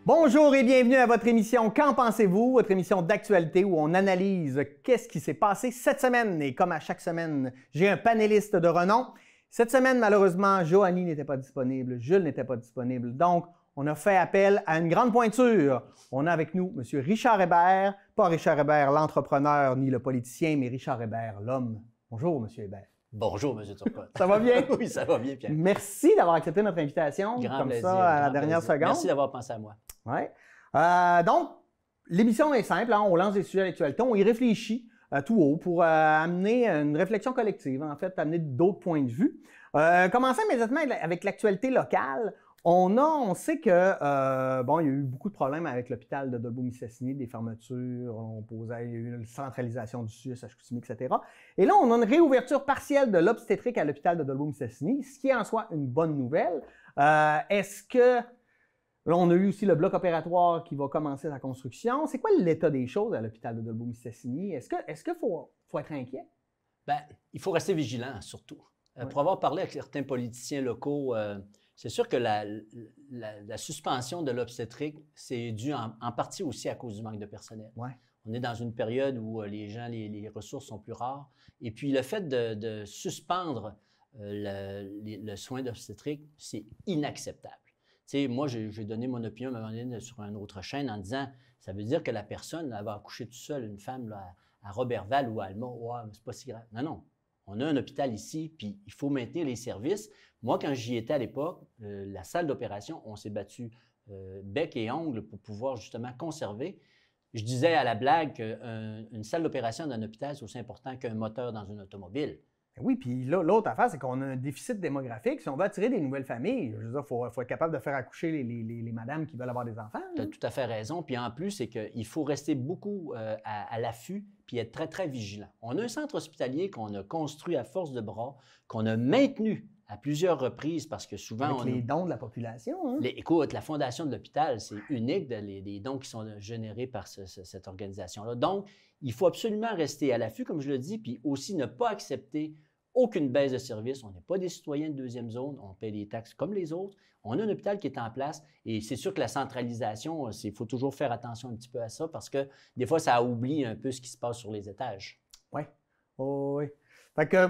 Bonjour et bienvenue à votre émission Qu'en pensez-vous? Votre émission d'actualité où on analyse qu'est-ce qui s'est passé cette semaine. Et comme à chaque semaine, j'ai un panéliste de renom. Cette semaine, malheureusement, Joanie n'était pas disponible, Jules n'était pas disponible. Donc, on a fait appel à une grande pointure. On a avec nous M. Richard Hébert, pas Richard Hébert l'entrepreneur ni le politicien, mais Richard Hébert l'homme. Bonjour, M. Hébert. Bonjour, M. Turcotte. Ça va bien? Oui, ça va bien, Pierre. Merci d'avoir accepté notre invitation. Grand comme plaisir, ça, à la grand dernière plaisir. seconde. Merci d'avoir pensé à moi. Ouais. Donc, l'émission est simple. Hein? On lance des sujets d'actualité, on y réfléchit tout haut pour amener une réflexion collective, en fait, amener d'autres points de vue. Commençons immédiatement avec l'actualité locale. On sait que, bon, il y a eu beaucoup de problèmes avec l'hôpital de Dolbeau-Mistassini, des fermetures, il y a eu une centralisation du CIUS à Chicoutimi, etc. Et là, on a une réouverture partielle de l'obstétrique à l'hôpital de Dolbeau-Mistassini, ce qui est en soi une bonne nouvelle. Est-ce que... Là, on a eu aussi le bloc opératoire qui va commencer sa construction. C'est quoi l'état des choses à l'hôpital de Dolbeau-Mistassini? Est-ce qu'il faut être inquiet? Bien, il faut rester vigilant, surtout. Oui. Pour avoir parlé avec certains politiciens locaux, c'est sûr que la suspension de l'obstétrique, c'est dû en partie aussi à cause du manque de personnel. Ouais. On est dans une période où les ressources sont plus rares. Et puis, le fait de suspendre le soin d'obstétrique, c'est inacceptable. Tu sais, moi, j'ai donné mon opinion à un moment donné sur une autre chaîne en disant, ça veut dire que la personne elle va accoucher toute seule, une femme là, à Roberval ou à Alma, ouais, c'est pas si grave. Non, non. On a un hôpital ici, puis il faut maintenir les services. Moi, quand j'y étais à l'époque, la salle d'opération, on s'est battu bec et ongle pour pouvoir justement conserver. Je disais à la blague qu'une salle d'opération d'un hôpital, c'est aussi important qu'un moteur dans une automobile. Oui, puis là, l'autre affaire, c'est qu'on a un déficit démographique. Si on veut attirer des nouvelles familles, je veux dire, faut être capable de faire accoucher les madames qui veulent avoir des enfants. Tu as tout à fait raison. Puis en plus, c'est qu'il faut rester beaucoup à l'affût puis être très, très vigilant. On a un centre hospitalier qu'on a construit à force de bras, qu'on a maintenu à plusieurs reprises parce que souvent... Avec les dons de la population. Hein? Écoute, la fondation de l'hôpital, c'est unique, les dons qui sont générés par cette organisation-là. Donc, il faut absolument rester à l'affût, comme je le dis, puis aussi ne pas accepter aucune baisse de service. On n'est pas des citoyens de deuxième zone. On paie les taxes comme les autres. On a un hôpital qui est en place. Et c'est sûr que la centralisation, il faut toujours faire attention un petit peu à ça parce que des fois, ça oublie un peu ce qui se passe sur les étages. Oui. Oh, oui. Fait que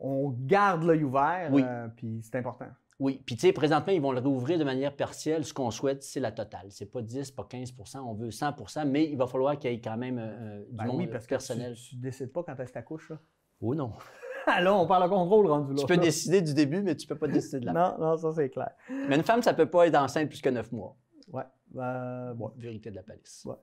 on garde l'œil ouvert, oui. Puis c'est important. Oui. Puis, tu sais, présentement, ils vont le réouvrir de manière partielle. Ce qu'on souhaite, c'est la totale. C'est pas 10, pas 15 on veut 100 mais il va falloir qu'il y ait quand même du monde parce personnel. Que tu ne décides pas quand est-ce que tu accouches, là? Oh non. Là, on parle de contrôle rendu là. Tu peux décider du début, mais tu ne peux pas décider de la fin. Non, ça c'est clair. Mais une femme, ça ne peut pas être enceinte plus que 9 mois. Oui. Bon. Vérité de la palisse. Ouais.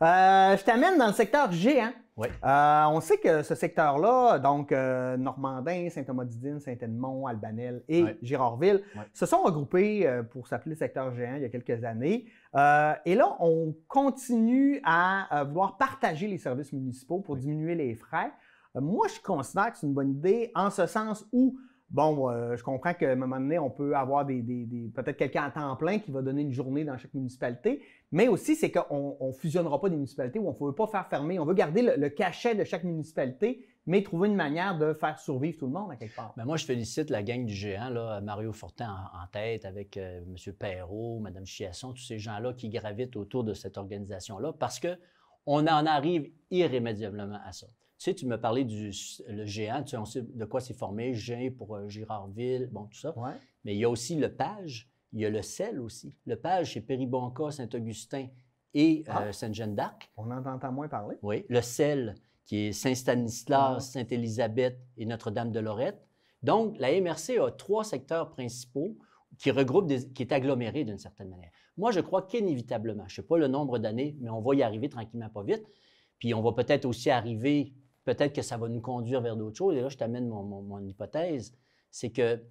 Je t'amène dans le secteur géant. Oui. On sait que ce secteur-là, donc Normandin, Saint-Thomas-d'Idine, Saint-Edmond, Albanel et Girardville, se sont regroupés pour s'appeler le secteur géant il y a quelques années. Et là, on continue à vouloir partager les services municipaux pour diminuer les frais. Moi, je considère que c'est une bonne idée en ce sens où, bon, je comprends qu'à un moment donné, on peut avoir peut-être quelqu'un à temps plein qui va donner une journée dans chaque municipalité, mais aussi, c'est qu'on ne fusionnera pas des municipalités où on ne veut pas faire fermer. On veut garder le cachet de chaque municipalité, mais trouver une manière de faire survivre tout le monde à quelque part. Bien, moi, je félicite la gang du géant, là, Mario Fortin en tête, avec M. Perrault, Mme Chiasson, tous ces gens-là qui gravitent autour de cette organisation-là, parce qu'on en arrive irrémédiablement à ça. Tu sais, tu me parlais le géant, tu sais, on sait de quoi c'est formé, Géant pour Girardville, bon, tout ça. Ouais. Mais il y a aussi le Page, il y a le Sel aussi. Le Page, c'est Péribonka, Saint-Augustin et Sainte-Jeanne-d'Arc. On en entend moins parler. Oui. Le Sel, qui est Saint-Stanislas, Sainte-Élisabeth et Notre-Dame-de-Lorette. Donc, la MRC a 3 secteurs principaux qui regroupent, qui est aggloméré d'une certaine manière. Moi, je crois qu'inévitablement, je ne sais pas le nombre d'années, mais on va y arriver tranquillement, pas vite. Puis on va peut-être aussi arriver... Peut-être que ça va nous conduire vers d'autres choses. Et là, je t'amène mon hypothèse. C'est que,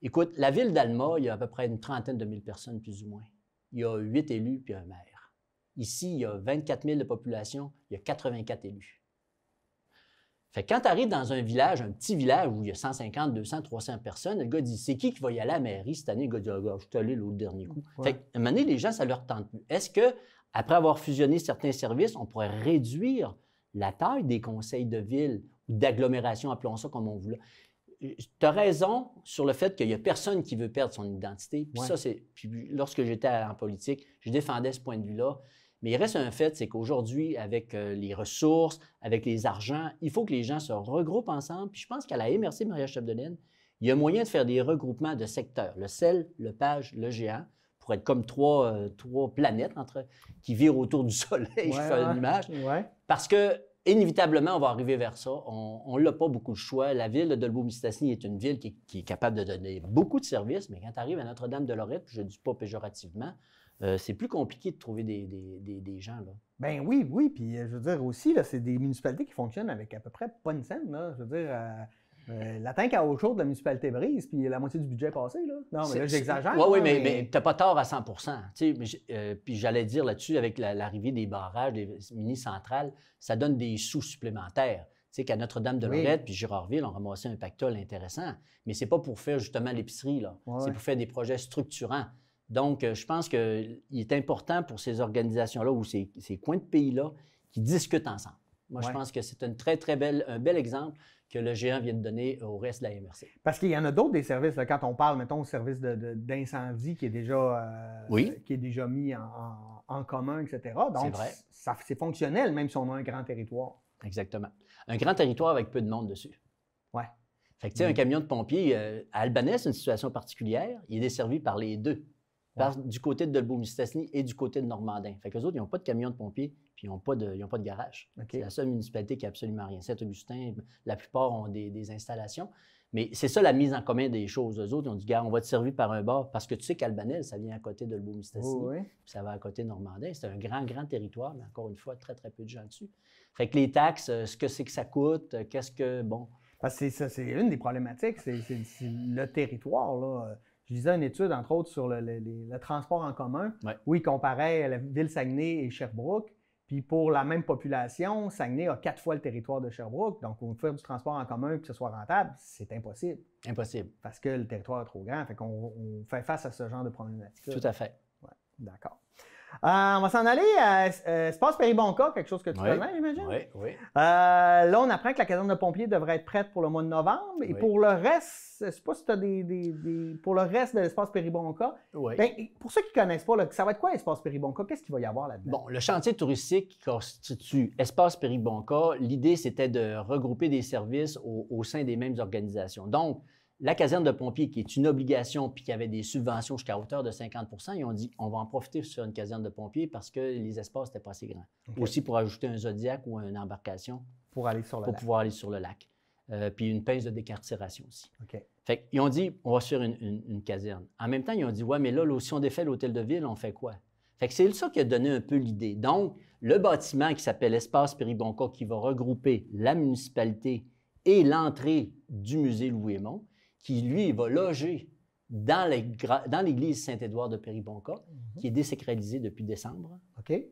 écoute, la ville d'Alma, il y a à peu près une trentaine de mille personnes, plus ou moins. Il y a 8 élus puis un maire. Ici, il y a 24 000 de population, il y a 84 élus. Fait que quand tu arrives dans un village, un petit village où il y a 150, 200, 300 personnes, le gars dit, c'est qui va y aller à la mairie cette année? Le gars dit, je suis allé l'autre dernier coup. Ouais. Fait qu'à un moment donné, les gens, ça leur tente plus. Est-ce que, après avoir fusionné certains services, on pourrait réduire la taille des conseils de ville ou d'agglomération, appelons ça comme on voulait. tu as raison sur le fait qu'il n'y a personne qui veut perdre son identité. Puis ça, puis lorsque j'étais en politique, je défendais ce point de vue-là. Mais il reste un fait, c'est qu'aujourd'hui, avec les ressources, avec les argents, il faut que les gens se regroupent ensemble. Puis je pense qu'à la MRC Maria-Chapdelaine, il y a moyen de faire des regroupements de secteurs. Le sel, le page, le géant, pour être comme trois planètes qui virent autour du soleil, je fais une image. Parce que inévitablement, on va arriver vers ça. On n'a pas beaucoup de choix. La ville de Dolbeau-Mistassini est une ville qui est capable de donner beaucoup de services, mais quand tu arrives à Notre-Dame-de-Lorette, je ne dis pas péjorativement, c'est plus compliqué de trouver des gens. Là. Ben oui. Puis je veux dire aussi, c'est des municipalités qui fonctionnent avec à peu près pas une scène. Là. Je veux dire, la tank à eau chaude de la municipalité brise, puis la moitié du budget est passé. Là. Non, mais là, j'exagère. Oui, mais tu n'as pas tort à 100 puis j'allais dire là-dessus, avec l'arrivée des barrages, des mini-centrales, ça donne des sous supplémentaires. Tu sais qu'à Notre-Dame-de-Lorette puis Girardville, on ramassait un pactole intéressant. Mais ce n'est pas pour faire justement l'épicerie, là. C'est pour faire des projets structurants. Donc, je pense qu'il est important pour ces organisations-là ou ces coins de pays-là qui discutent ensemble. Moi, je pense que c'est un bel exemple que le géant vient de donner au reste de la MRC. Parce qu'il y en a d'autres des services, là, quand on parle, mettons, au service d'incendie qui est déjà mis en commun, etc. Donc, c'est fonctionnel, même si on a un grand territoire. Exactement. Un grand territoire avec peu de monde dessus. Oui. Fait que, tu sais, un camion de pompiers, à Albanais, c'est une situation particulière. Il est desservi par les deux. Du côté de Dolbeau-Mistassini et du côté de Normandin. Fait qu'eux autres, ils n'ont pas de camion de pompiers puis ils n'ont pas de garage. C'est la seule municipalité qui n'a absolument rien. Saint-Augustin, la plupart ont des installations. Mais c'est ça la mise en commun des choses. Eux autres, ils ont dit, gars, on va te servir par un bar parce que tu sais qu'Albanel, ça vient à côté de Dolbeau-Mistassini. Puis ça va à côté de Normandin. C'est un grand territoire, mais encore une fois, très peu de gens dessus. Fait que les taxes, ce que c'est que ça coûte, qu'est-ce que, bon... Parce que c'est une des problématiques, c'est le territoire, là. Je lisais une étude, entre autres, sur le transport en commun, où ils comparaient la ville Saguenay et Sherbrooke. Puis pour la même population, Saguenay a 4 fois le territoire de Sherbrooke. Donc, pour faire du transport en commun et que ce soit rentable, c'est impossible. Impossible. Parce que le territoire est trop grand. Fait qu'on fait face à ce genre de problématique. Tout à fait. Ouais, d'accord. On va s'en aller à Espace Péribonka, quelque chose que tu connais, j'imagine? Oui. Là, on apprend que la caserne de pompiers devrait être prête pour le mois de novembre. Et pour le reste, je ne sais pas si tu as pour le reste de l'Espace Péribonka. Ben, pour ceux qui ne connaissent pas, là, ça va être quoi l'Espace Péribonka? Qu'est-ce qu'il va y avoir là-dedans? Bon, le chantier touristique qui constitue Espace Péribonka, l'idée, c'était de regrouper des services au sein des mêmes organisations. Donc, la caserne de pompiers, qui est une obligation puis qui avait des subventions jusqu'à hauteur de 50 ils ont dit on va en profiter sur une caserne de pompiers parce que les espaces n'étaient pas assez grands. Aussi pour ajouter un Zodiac ou une embarcation pour pouvoir aller sur le lac. Puis une pince de décartération aussi. Fait qu'ils ont dit on va se faire une caserne. En même temps, ils ont dit ouais, mais là, si on défait l'hôtel de ville, on fait quoi? Fait que c'est ça qui a donné un peu l'idée. Donc, le bâtiment qui s'appelle Espace Péribonka, qui va regrouper la municipalité et l'entrée du musée Louis-Aymon, qui, lui, va loger dans l'église Saint-Édouard de Péribonka, qui est désacralisée depuis décembre.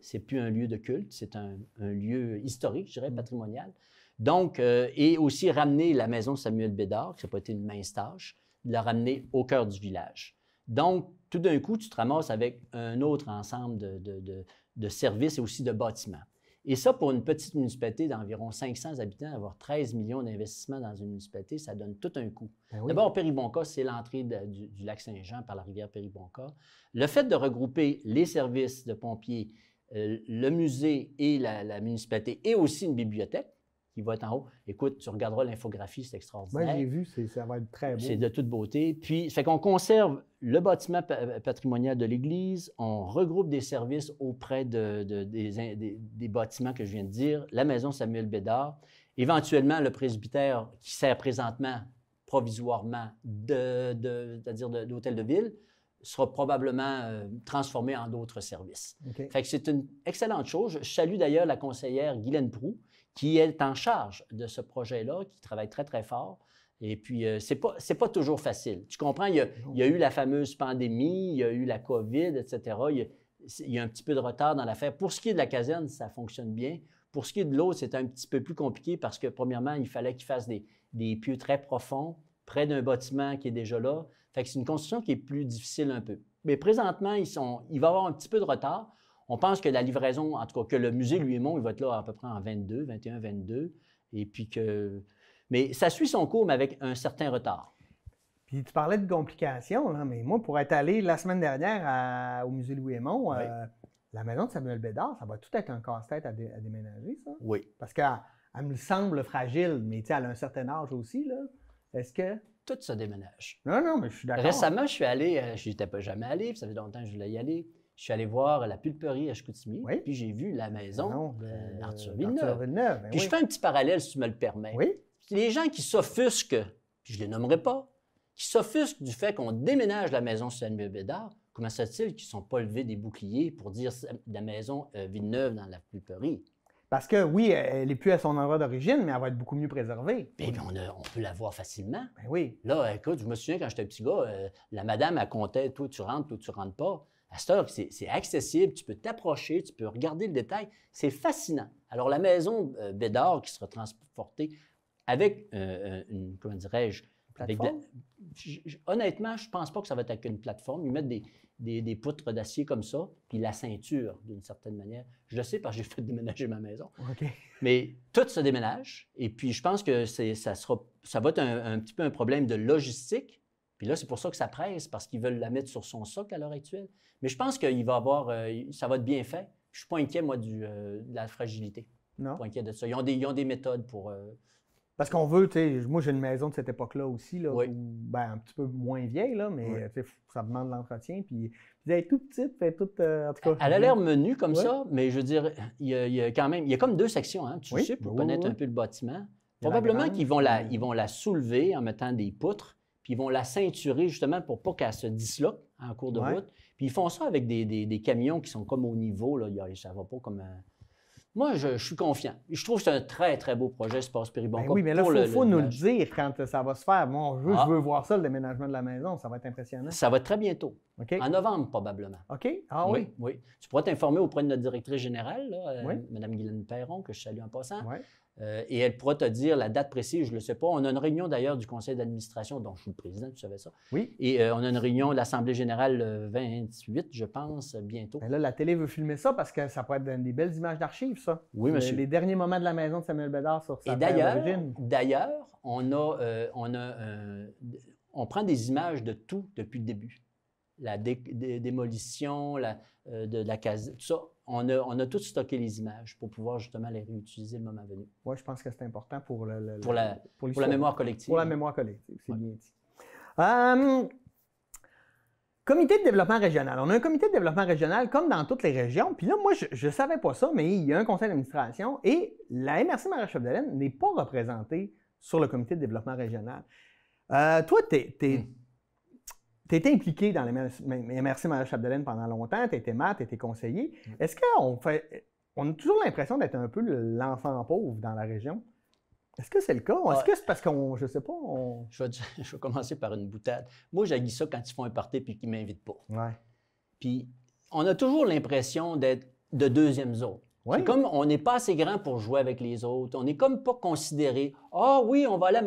C'est plus un lieu de culte, c'est un lieu historique, je dirais, patrimonial. Donc, et aussi ramener la maison Samuel Bédard, qui n'a pas été une mince tâche, de la ramener au cœur du village. Donc, tout d'un coup, tu te ramasses avec un autre ensemble de services et aussi de bâtiments. Et ça, pour une petite municipalité d'environ 500 habitants, avoir 13 millions d'investissements dans une municipalité, ça donne tout un coup. D'abord, Péribonka, c'est l'entrée du lac Saint-Jean par la rivière Péribonka. Le fait de regrouper les services de pompiers, le musée et la municipalité, et aussi une bibliothèque, qui va être en haut. Écoute, tu regarderas l'infographie, c'est extraordinaire. Moi, j'ai vu, ça va être très beau. C'est de toute beauté. Puis, ça fait qu'on conserve le bâtiment patrimonial de l'Église, on regroupe des services auprès des bâtiments que je viens de dire, la maison Samuel Bédard, éventuellement le presbytère qui sert présentement provisoirement c'est-à-dire d'hôtel de ville, sera probablement transformé en d'autres services. Fait que c'est une excellente chose. Je salue d'ailleurs la conseillère Guylaine Proulx, qui est en charge de ce projet-là, qui travaille très fort. Et puis, c'est pas toujours facile. Tu comprends, il y a eu la fameuse pandémie, il y a eu la COVID, etc. Il y a un petit peu de retard dans l'affaire. Pour ce qui est de la caserne, ça fonctionne bien. Pour ce qui est de l'autre, c'est un petit peu plus compliqué parce que, premièrement, il fallait qu'ils fassent des pieux très profonds, près d'un bâtiment qui est déjà là. Fait que c'est une construction qui est plus difficile un peu. Mais présentement, il va y avoir un petit peu de retard. On pense que la livraison, en tout cas, que le musée Louis-Aymon, il va être là à peu près en 21, 22. Et puis que... Mais ça suit son cours, mais avec un certain retard. Puis tu parlais de complications, là, mais moi, pour être allé la semaine dernière au musée Louis-Aymon, la maison de Samuel Bédard, ça va tout être un casse-tête à déménager, ça? Oui. Parce qu'elle me semble fragile, mais elle a un certain âge aussi, là. Est-ce que... Tout se déménage. Non, mais je suis d'accord. Récemment, je suis allé, je n'étais pas jamais allé, puis ça fait longtemps que je voulais y aller. Je suis allé voir la pulperie à Chicoutimi, puis j'ai vu la maison d'Arthur Villeneuve. Puis je fais un petit parallèle, si tu me le permets. Oui. Les gens qui s'offusquent, puis je ne les nommerai pas, qui s'offusquent du fait qu'on déménage la maison Samuel Bédard, comment se fait-il qu'ils ne sont pas levés des boucliers pour dire la maison Villeneuve dans la pulperie? Parce que oui, elle n'est plus à son endroit d'origine, mais elle va être beaucoup mieux préservée. Bien, on peut la voir facilement. Ben oui. Là, écoute, je me souviens quand j'étais petit gars, la madame, elle comptait, toi tu rentres pas. À cette heure, c'est accessible, tu peux t'approcher, tu peux regarder le détail. C'est fascinant. Alors, la maison Bédard qui sera transportée avec une, comment dirais-je, honnêtement, je ne pense pas que ça va être avec une plateforme. Ils mettent des poutres d'acier comme ça, puis la ceinture, d'une certaine manière. Je le sais parce que j'ai fait déménager ma maison. OK. Mais tout se déménage. Et puis, je pense que ça va être un petit peu un problème de logistique. Puis là, c'est pour ça que ça presse, parce qu'ils veulent la mettre sur son socle à l'heure actuelle. Mais je pense qu'il va avoir, ça va être bien fait. Je ne suis pas inquiet, moi, de la fragilité. Non. Je ne suis pas inquiet de ça. Ils ont des méthodes pour... Parce qu'on veut, tu sais, moi j'ai une maison de cette époque-là aussi, là, oui. Un petit peu moins vieille, là, mais ça demande de l'entretien. Puis elle est toute petite, fait toute, en tout cas. Elle a l'air menue comme ça, mais je veux dire, il y a quand même, il y a comme 2 sections, hein, tu sais, pour connaître un peu le bâtiment. Probablement qu'ils vont la soulever en mettant des poutres, puis ils vont la ceinturer justement pour pas qu'elle se disloque en cours de route. Puis ils font ça avec des camions qui sont comme au niveau, là, ça va pas comme un... Moi, je suis confiant. Je trouve que c'est un très, très beau projet, Espace Péribonca. Oui, mais là, il faut nous le dire quand ça va se faire. Moi, je veux voir ça, le déménagement de la maison. Ça va être impressionnant. Ça va être très bientôt. Okay. En novembre, probablement. OK. Ah oui? Oui. Tu pourras t'informer auprès de notre directrice générale, là, Mme Guylaine Perron, que je salue en passant. Oui. Et elle pourra te dire la date précise, je ne le sais pas. On a une réunion d'ailleurs du conseil d'administration, dont je suis le président, tu savais ça. Oui. Et on a une réunion de l'Assemblée générale le 28, je pense, bientôt. Mais là, la télé veut filmer ça parce que ça pourrait être des belles images d'archives, ça. Oui, monsieur. Les derniers moments de la maison de Samuel Bédard sur sa terre d'origine. D'ailleurs, on prend des images de tout depuis le début. La démolition, de la case, tout ça. On a tout stocké les images pour pouvoir justement les réutiliser le moment venu. Oui, je pense que c'est important pour la mémoire collective. Pour la mémoire collective, c'est bien dit. Comité de développement régional. On a un comité de développement régional comme dans toutes les régions. Puis là, moi, je ne savais pas ça, mais il y a un conseil d'administration et la MRC Marais-Chapdelaine n'est pas représentée sur le comité de développement régional. Toi, tu étais impliqué dans les MRC Marais-Chapdelaine pendant longtemps, tu étais maître, tu étais conseiller. Est-ce qu'on a toujours l'impression d'être un peu l'enfant pauvre dans la région? Est-ce que c'est le cas? Est-ce que c'est parce qu'on, je sais pas, Je vais commencer par une boutade. Moi, j'haïs ça quand ils font un party et qu'ils ne m'invitent pas. Ouais. Puis, on a toujours l'impression d'être de deuxième zone. Ouais. C'est comme on n'est pas assez grand pour jouer avec les autres. On n'est comme pas considéré. Ah oui, on va aller...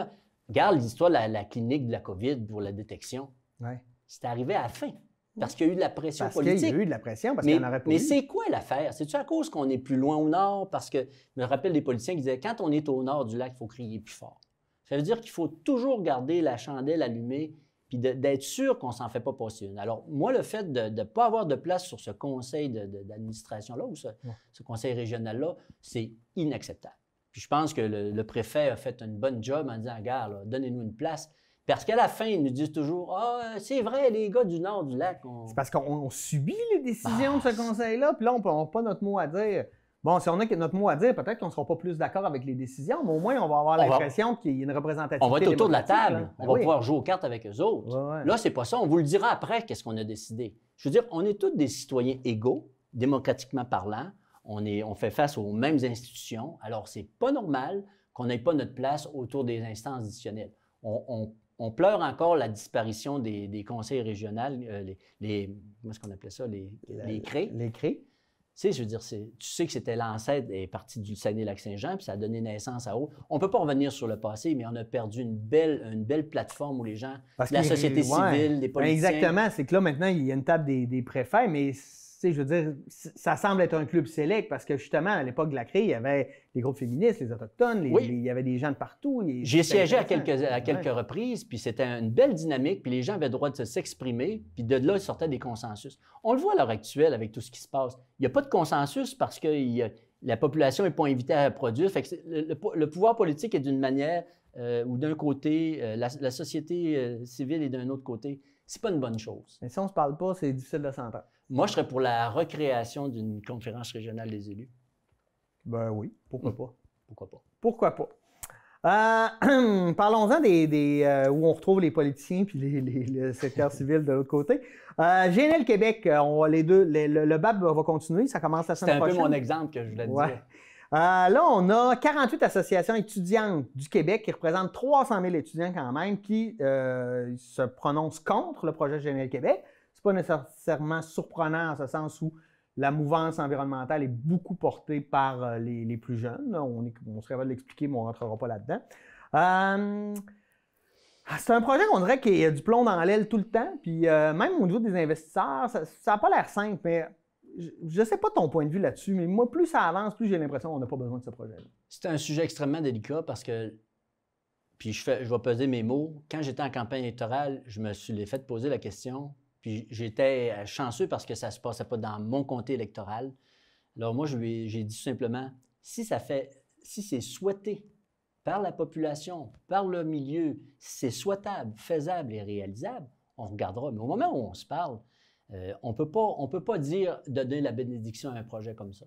Regarde l'histoire de la clinique de la COVID pour la détection. Ouais. C'est arrivé à la fin. Parce qu'il y a eu de la pression politique. Parce qu'il y a eu de la pression, parce qu'il n'y en aurait pas eu. Mais c'est quoi l'affaire? C'est-tu à cause qu'on est plus loin au nord? Parce que, je me rappelle des politiciens qui disaient, quand on est au nord du lac, il faut crier plus fort. Ça veut dire qu'il faut toujours garder la chandelle allumée puis d'être sûr qu'on ne s'en fait pas passer une. Alors, moi, le fait de ne pas avoir de place sur ce conseil d'administration-là ou ce conseil régional-là, c'est inacceptable. Puis je pense que le préfet a fait une bonne job en disant, regarde, donnez-nous une place. Parce qu'à la fin, ils nous disent toujours « Ah, c'est vrai, les gars du nord du lac... » C'est parce qu'on subit les décisions de ce conseil-là, puis là, on n'a pas notre mot à dire. Bon, si on a notre mot à dire, peut-être qu'on ne sera pas plus d'accord avec les décisions, mais au moins, on va avoir l'impression qu'il y a une représentativité. On va être autour de la table, là. On va pouvoir jouer aux cartes avec eux autres. Ouais. Là, c'est pas ça. On vous le dira après, qu'est-ce qu'on a décidé. Je veux dire, on est tous des citoyens égaux, démocratiquement parlant. On fait face aux mêmes institutions. Alors, c'est pas normal qu'on n'ait pas notre place autour des instances décisionnelles. On pleure encore la disparition des conseils régionaux, comment est-ce qu'on appelait ça, les CRE. Les CRE. Tu sais, je veux dire, tu sais que c'était l'ancêtre est parti du Saguenay-Lac-Saint-Jean, puis ça a donné naissance à autre. On ne peut pas revenir sur le passé, mais on a perdu une belle plateforme où les gens, la société civile, les politiciens... Exactement, c'est que là, maintenant, il y a une table des préfets, mais sais, je veux dire, ça semble être un club sélect parce que justement, à l'époque de la crise, il y avait les groupes féministes, les autochtones, il y avait des gens de partout. J'ai siégé à quelques reprises, puis c'était une belle dynamique, puis les gens avaient le droit de s'exprimer, puis de là, il sortait des consensus. On le voit à l'heure actuelle avec tout ce qui se passe. Il n'y a pas de consensus parce que la population n'est pas invitée à produire. Fait que le pouvoir politique est d'une manière ou d'un côté, la société civile est d'un autre côté. C'est pas une bonne chose. Mais si on ne se parle pas, c'est difficile de s'entendre. Moi, je serais pour la recréation d'une conférence régionale des élus. Ben oui, pourquoi pas. Pourquoi pas? Pourquoi pas. Parlons-en où on retrouve les politiciens puis le secteur civil de l'autre côté. GNL Québec, le BAP va continuer, ça commence la semaine prochaine. C'était un peu mon exemple que je voulais dire. Là, on a 48 associations étudiantes du Québec qui représentent 300 000 étudiants quand même qui se prononcent contre le projet GNL Québec. Ce n'est pas nécessairement surprenant en ce sens où la mouvance environnementale est beaucoup portée par les plus jeunes. Là, on serait capable de l'expliquer, mais on ne rentrera pas là-dedans. C'est un projet qu'on dirait qu'il y a du plomb dans l'aile tout le temps. Puis même au niveau des investisseurs, ça n'a pas l'air simple, mais je ne sais pas ton point de vue là-dessus, mais moi, plus ça avance, plus j'ai l'impression qu'on n'a pas besoin de ce projet-là. C'est un sujet extrêmement délicat parce que, puis je vais peser mes mots, quand j'étais en campagne électorale, je me suis fait poser la question, puis j'étais chanceux parce que ça ne se passait pas dans mon comté électoral. Alors moi, j'ai dit tout simplement, si c'est souhaité par la population, par le milieu, si c'est souhaitable, faisable et réalisable, on regardera. Mais au moment où on se parle, on ne peut pas dire donner la bénédiction à un projet comme ça.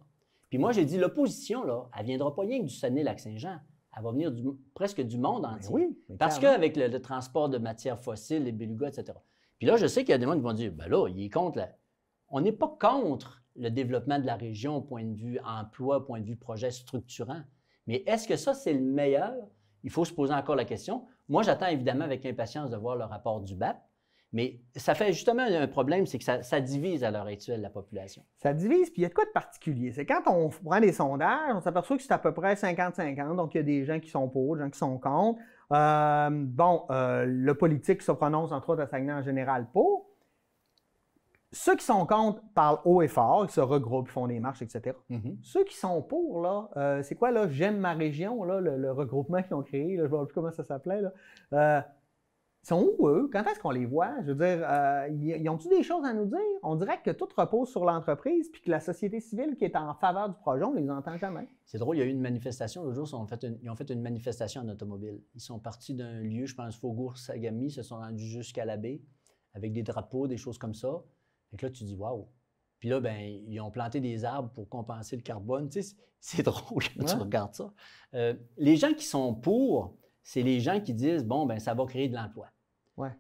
Puis moi, j'ai dit, l'opposition, là, elle ne viendra pas rien que du Saguenay-Lac-Saint-Jean. Elle va venir presque du monde entier. Oui, parce qu'avec le transport de matières fossiles, les belugas, etc. Puis là, je sais qu'il y a des gens qui vont dire, ben là, il est contre. On n'est pas contre le développement de la région au point de vue emploi, au point de vue projet structurant. Mais est-ce que ça, c'est le meilleur? Il faut se poser encore la question. Moi, j'attends évidemment avec impatience de voir le rapport du BAP. Mais ça fait justement un problème, c'est que ça divise à l'heure actuelle la population. Ça divise, puis il y a de quoi de particulier. C'est quand on prend des sondages, on s'aperçoit que c'est à peu près 50-50, donc il y a des gens qui sont pour, des gens qui sont contre. Le politique se prononce, entre autres, à Saguenay en général pour. Ceux qui sont contre parlent haut et fort, ils se regroupent, ils font des marches, etc. Ceux qui sont pour, là, c'est quoi, là, J'aime ma région, là, le regroupement qu'ils ont créé, là, je ne sais plus comment ça s'appelait, là. Ils sont où, eux? Quand est-ce qu'on les voit? Je veux dire, ils ont-ils des choses à nous dire? On dirait que tout repose sur l'entreprise puis que la société civile qui est en faveur du projet, on ne les entend jamais. C'est drôle, il y a eu une manifestation. L'autre jour, ils ont fait une manifestation en automobile. Ils sont partis d'un lieu, je pense, Faubourg-Sagami, se sont rendus jusqu'à la baie avec des drapeaux, des choses comme ça. Et là, tu dis, waouh! Puis là, ben, ils ont planté des arbres pour compenser le carbone. Tu sais, c'est drôle quand tu regardes ça. Les gens qui sont pour, c'est les gens qui disent, bon, ben ça va créer de l'emploi. Ouais.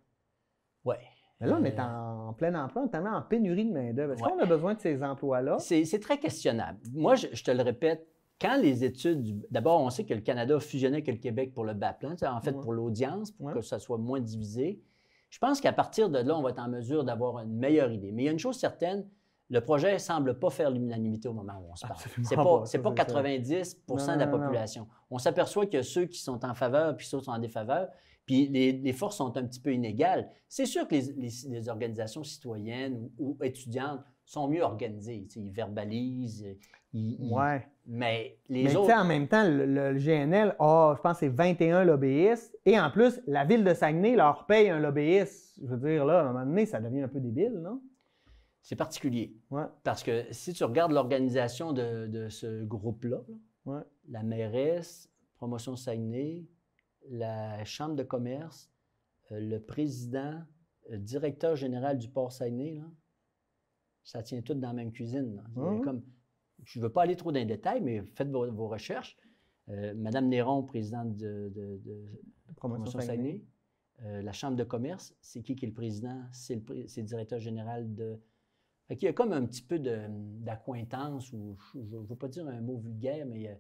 Ouais. Mais là, on est en plein emploi, notamment en pénurie de main-d'œuvre. Est-ce qu'on a besoin de ces emplois-là? C'est très questionnable. Moi, je te le répète, quand les études. D'abord, on sait que le Canada a fusionné avec le Québec pour le BAP, en fait, pour l'audience, pour que ça soit moins divisé. Je pense qu'à partir de là, on va être en mesure d'avoir une meilleure idée. Mais il y a une chose certaine, le projet ne semble pas faire l'unanimité au moment où on se parle. C'est pas 90 de la population. On s'aperçoit que ceux qui sont en faveur puis ceux qui sont en défaveur, puis les forces sont un petit peu inégales. C'est sûr que les organisations citoyennes ou étudiantes sont mieux organisées. Ils verbalisent. Mais les autres. En même temps, le GNL a, je pense, c'est 21 lobbyistes. Et en plus, la ville de Saguenay leur paye un lobbyiste. Je veux dire, là, à un moment donné, ça devient un peu débile, non? C'est particulier. Parce que si tu regardes l'organisation de ce groupe-là, la mairesse, Promotion Saguenay, la Chambre de commerce, le président, le directeur général du Port Saguenay, là, ça tient tout dans la même cuisine. Comme, je ne veux pas aller trop dans les détails, mais faites vos recherches. Madame Néron, présidente de Promotion Saguenay, la Chambre de commerce, c'est qui est le président? C'est le directeur général de... Il y a comme un petit peu d'accointance, ou je ne veux pas dire un mot vulgaire, mais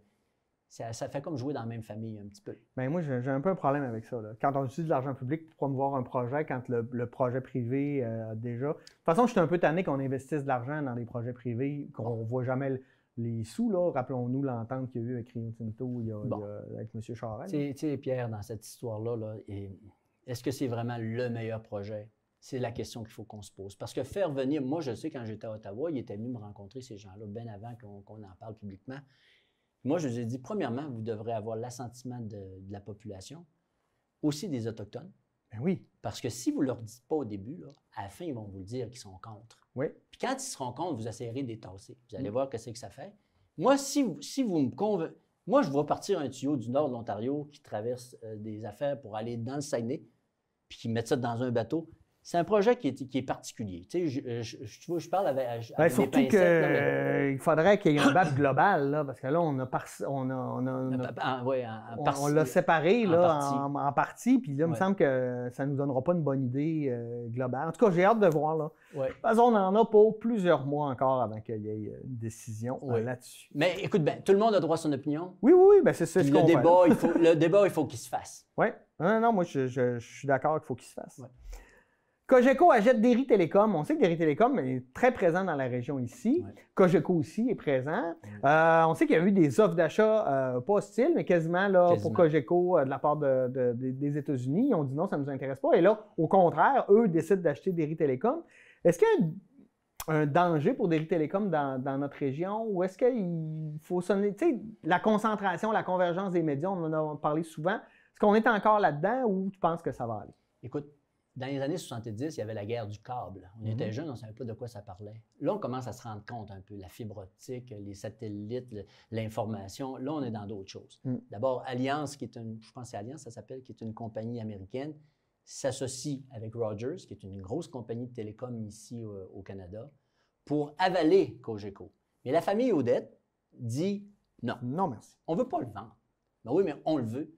ça fait comme jouer dans la même famille un petit peu. Bien, moi, j'ai un peu un problème avec ça. Là. Quand on utilise de l'argent public pour promouvoir un projet, quand le projet privé a déjà... De toute façon, je suis un peu tanné qu'on investisse de l'argent dans des projets privés, qu'on ne voit jamais les sous. Là. Rappelons-nous l'entente qu'il y a eu avec Rio Tinto avec M. Charest. Tu sais, Pierre, dans cette histoire-là, est-ce que c'est vraiment le meilleur projet? C'est la question qu'il faut qu'on se pose. Parce que faire venir, moi je sais quand j'étais à Ottawa, ils étaient venus me rencontrer, ces gens-là, bien avant qu'on en parle publiquement. Moi, je leur ai dit, premièrement, vous devrez avoir l'assentiment de la population, aussi des Autochtones. Ben oui. Parce que si vous ne leur dites pas au début, là, à la fin, ils vont vous le dire qu'ils sont contre. Oui. Puis quand ils seront contre, vous essayerez de les tasser. Vous allez voir ce que ça fait. Moi, si vous me convainquez... Moi, je vois partir un tuyau du nord de l'Ontario qui traverse des affaires pour aller dans le Saguenay, puis qui mettent ça dans un bateau. C'est un projet qui est particulier. Tu sais, je parle avec surtout qu'il faudrait qu'il y ait un BAP global, là, parce que là, on l'a séparé en parties, puis là, il me semble que ça ne nous donnera pas une bonne idée globale. En tout cas, j'ai hâte de voir. Là. Ouais. De toute façon, on en a pour plusieurs mois encore avant qu'il y ait une décision là-dessus. Mais écoute, ben, tout le monde a droit à son opinion. Oui, ben, c'est ce qu'on fait. Le débat, il faut qu'il se fasse. Oui. Non, moi, je suis d'accord qu'il faut qu'il se fasse. Ouais. Cogeco achète Derry Télécom. On sait que Derry Télécom est très présent dans la région ici. Ouais. Cogeco aussi est présent. On sait qu'il y a eu des offres d'achat pas hostiles, mais quasiment. Pour Cogeco de la part des États-Unis. Ils ont dit non, ça ne nous intéresse pas. Et là, au contraire, eux décident d'acheter Derry Télécom. Est-ce qu'il y a un danger pour Derry Télécom dans notre région? Ou est-ce qu'il faut sonner... Tu sais, la concentration, la convergence des médias, on en a parlé souvent. Est-ce qu'on est encore là-dedans ou tu penses que ça va aller? Écoute, dans les années 70, il y avait la guerre du câble. On était jeunes, on ne savait pas de quoi ça parlait. Là, on commence à se rendre compte un peu. La fibre optique, les satellites, l'information. Là, on est dans d'autres choses. D'abord, Alliance, je pense que c'est Alliance, ça s'appelle, qui est une compagnie américaine, s'associe avec Rogers, qui est une grosse compagnie de télécom ici au Canada, pour avaler Cogeco. Mais la famille Audette dit non. Non, merci. On ne veut pas le vendre. Ben oui, mais on le veut.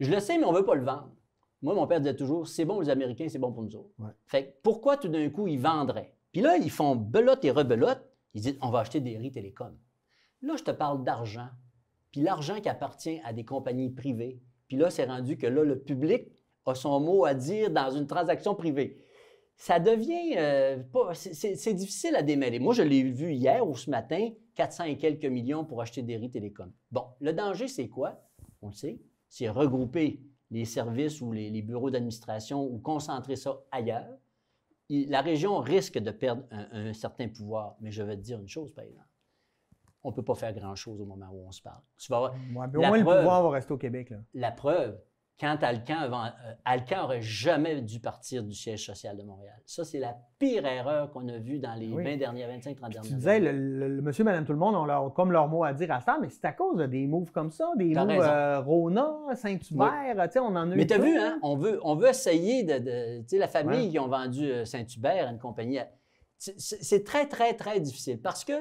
Je le sais, mais on ne veut pas le vendre. Moi, mon père disait toujours, c'est bon pour les Américains, c'est bon pour nous autres. Ouais. Fait que pourquoi tout d'un coup, ils vendraient? Puis là, ils font belote et rebelote. Ils disent, on va acheter Derry Télécom. Là, je te parle d'argent. Puis l'argent qui appartient à des compagnies privées. Puis là, c'est rendu que là, le public a son mot à dire dans une transaction privée. Ça devient... c'est difficile à démêler. Moi, je l'ai vu hier ou ce matin, 400 et quelques millions pour acheter Derry Télécom. Bon, le danger, c'est quoi? On le sait. C'est regrouper les services ou les bureaux d'administration ou concentrer ça ailleurs. La région risque de perdre un certain pouvoir. Mais je vais te dire une chose, par exemple. On ne peut pas faire grand-chose au moment où on se parle. Tu vas au moins, le pouvoir va rester au Québec. Là. La preuve, quand Alcan n'aurait jamais dû partir du siège social de Montréal. Ça, c'est la pire erreur qu'on a vue dans les 25-30 dernières années. Tu disais, le monsieur, madame, tout le monde ont comme leur mot à dire à ça, mais c'est à cause de des moves comme ça, des moves Rona, Saint-Hubert, on en a eu. Mais tu as vu, hein, on veut essayer tu sais, la famille qui ont vendu Saint-Hubert à une compagnie. C'est très, très, très difficile parce que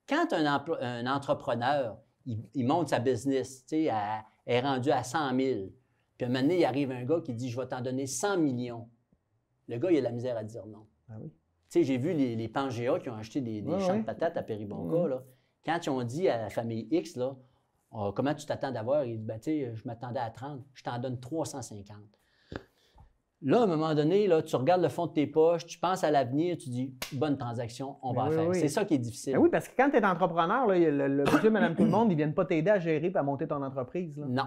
quand un entrepreneur, il monte sa business, tu sais, est rendu à 100 000, puis un moment donné, il arrive un gars qui dit « Je vais t'en donner 100 millions ». Le gars, il a de la misère à dire non. Ah oui. Tu sais, j'ai vu les Pangea qui ont acheté des champs de patates à Péribonka. Là. Quand ils ont dit à la famille X, là, comment tu t'attends d'avoir? Il dit ben, tu sais, je m'attendais à 30, je t'en donne 350. Là, à un moment donné, là, tu regardes le fond de tes poches, tu penses à l'avenir, tu dis bonne transaction, on va en faire. C'est ça qui est difficile. Ben oui, parce que quand tu es entrepreneur, là, le monsieur, madame, tout le monde, ils ne viennent pas t'aider à gérer et à monter ton entreprise. Là. Non.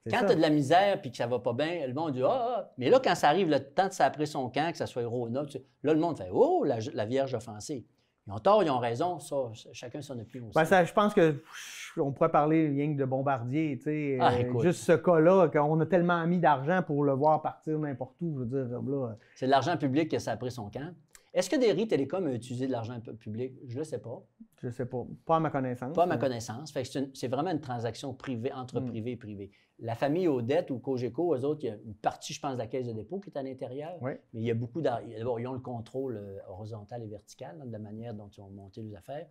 Quand tu as de la misère et que ça ne va pas bien, le monde dit ah. Mais là, quand ça arrive, le temps de s'appeler son camp, que ça soit Rona, là, le monde fait oh, la Vierge offensée. Ils ont tort, ils ont raison, ça, chacun son opinion aussi. Ben, je pense qu'on pourrait parler rien que de Bombardier, tu sais. Juste ce cas-là, qu'on a tellement mis d'argent pour le voir partir n'importe où, je veux dire, là. C'est de l'argent public que ça a pris son camp. Est-ce que Derry Télécom a utilisé de l'argent public? Je ne le sais pas. Je ne sais pas. Pas à ma connaissance. Pas à ma connaissance. Fait que c'est vraiment une transaction privée, entre privé et privé. La famille Audette ou Cogeco, eux autres, il y a une partie, je pense, de la caisse de dépôt qui est à l'intérieur. Oui. Mais il y a beaucoup d'abord, ils ont le contrôle horizontal et vertical de la manière dont ils ont monté les affaires.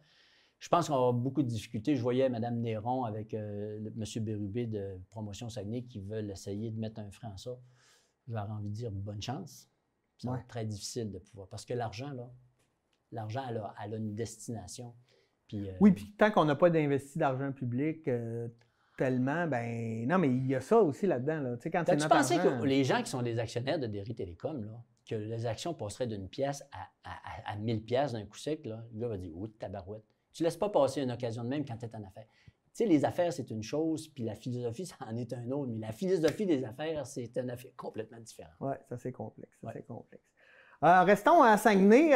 Je pense qu'on va avoir beaucoup de difficultés. Je voyais Mme Néron avec M. Bérubé de Promotion Saguenay qui veulent essayer de mettre un frein à ça. J'aurais envie de dire bonne chance. Ça va être très difficile de pouvoir. Parce que l'argent, elle a une destination. Puis, oui, puis tant qu'on n'a pas d'investi d'argent public tellement, ben non, mais il y a ça aussi là-dedans. Là. Tu sais, quand c'est notre pensé que les gens qui sont des actionnaires de Derry Télécom, là, que les actions passeraient d'une pièce à 1000 pièces d'un coup sec, là, le gars va dire « Oh, tabarouette ». Tu ne laisses pas passer une occasion de même quand tu es en affaires. Tu sais, les affaires, c'est une chose, puis la philosophie, ça en est un autre. Mais la philosophie des affaires, c'est une affaire complètement différente. Oui, ça, c'est complexe. C'est complexe. Restons à Saguenay.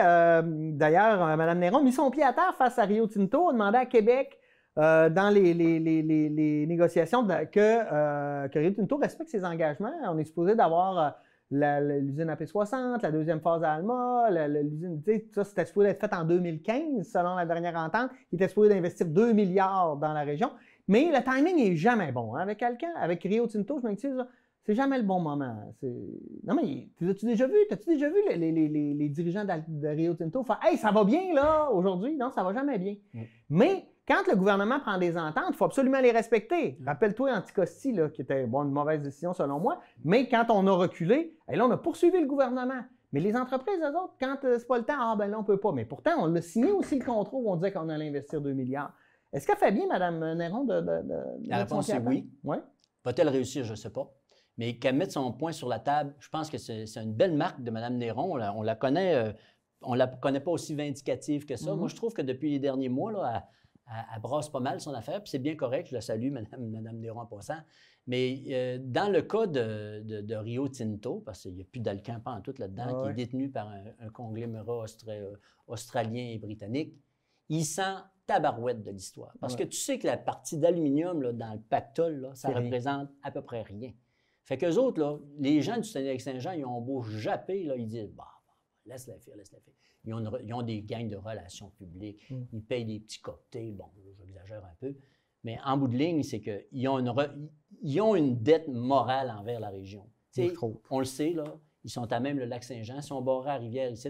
D'ailleurs, Mme Néron a mis son pied à terre face à Rio Tinto, a demandé à Québec, dans les négociations, que Rio Tinto respecte ses engagements. On est supposé d'avoir l'usine AP60, la deuxième phase à Alma, l'usine, ça c'était supposé être fait en 2015, selon la dernière entente. Il était supposé d'investir 2 milliards dans la région. Mais le timing n'est jamais bon. Hein? Avec Rio Tinto, je m'excuse, c'est jamais le bon moment. Non, mais t'as-tu déjà vu les dirigeants de Rio Tinto faire « Hey, ça va bien là, aujourd'hui? » Non, ça va jamais bien. Mais quand le gouvernement prend des ententes, il faut absolument les respecter. Rappelle-toi Anticosti, là, qui était une mauvaise décision selon moi, mais quand on a reculé, là, on a poursuivi le gouvernement. Mais les entreprises, eux autres, quand c'est pas le temps, là, on peut pas. Mais pourtant, on a signé aussi le contrat où on disait qu'on allait investir 2 milliards. Est-ce qu'elle fait bien, Mme Néron, La réponse est oui. Ouais? Va-t-elle réussir? Je ne sais pas. Mais qu'elle mette son point sur la table, je pense que c'est une belle marque de Mme Néron. On la connaît, on la connaît pas aussi vindicative que ça. Moi, je trouve que depuis les derniers mois, là, elle brasse pas mal son affaire, puis c'est bien correct, je la salue, Mme Néron en passant. Mais dans le cas de Rio Tinto, parce qu'il n'y a plus d'Alcan en tout là-dedans, qui est détenu par un conglomérat australien et britannique, il sent tabarouette de l'histoire. Parce que tu sais que la partie d'aluminium dans le pactole, là, ça représente à peu près rien. Fait qu'eux autres, là, les gens du Saguenay-Lac-Saint-Jean, ils ont beau japper, là, ils disent « bah, laisse-la faire, laisse-la faire ». Ils ont des gangs de relations publiques, ils payent des petits cocktails, bon, j'exagère un peu, mais en bout de ligne, c'est qu'ils ont une dette morale envers la région. On le sait, là, ils sont à même le lac Saint-Jean. Si on barrait à Rivière ici,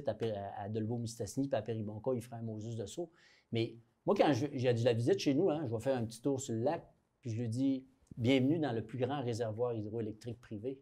à Dolbeau-Mistassini, puis à Péribonka, ils feraient un Moses de Sceaux. Mais moi, quand j'ai de la visite chez nous, je vais faire un petit tour sur le lac, puis je lui dis « Bienvenue dans le plus grand réservoir hydroélectrique privé ».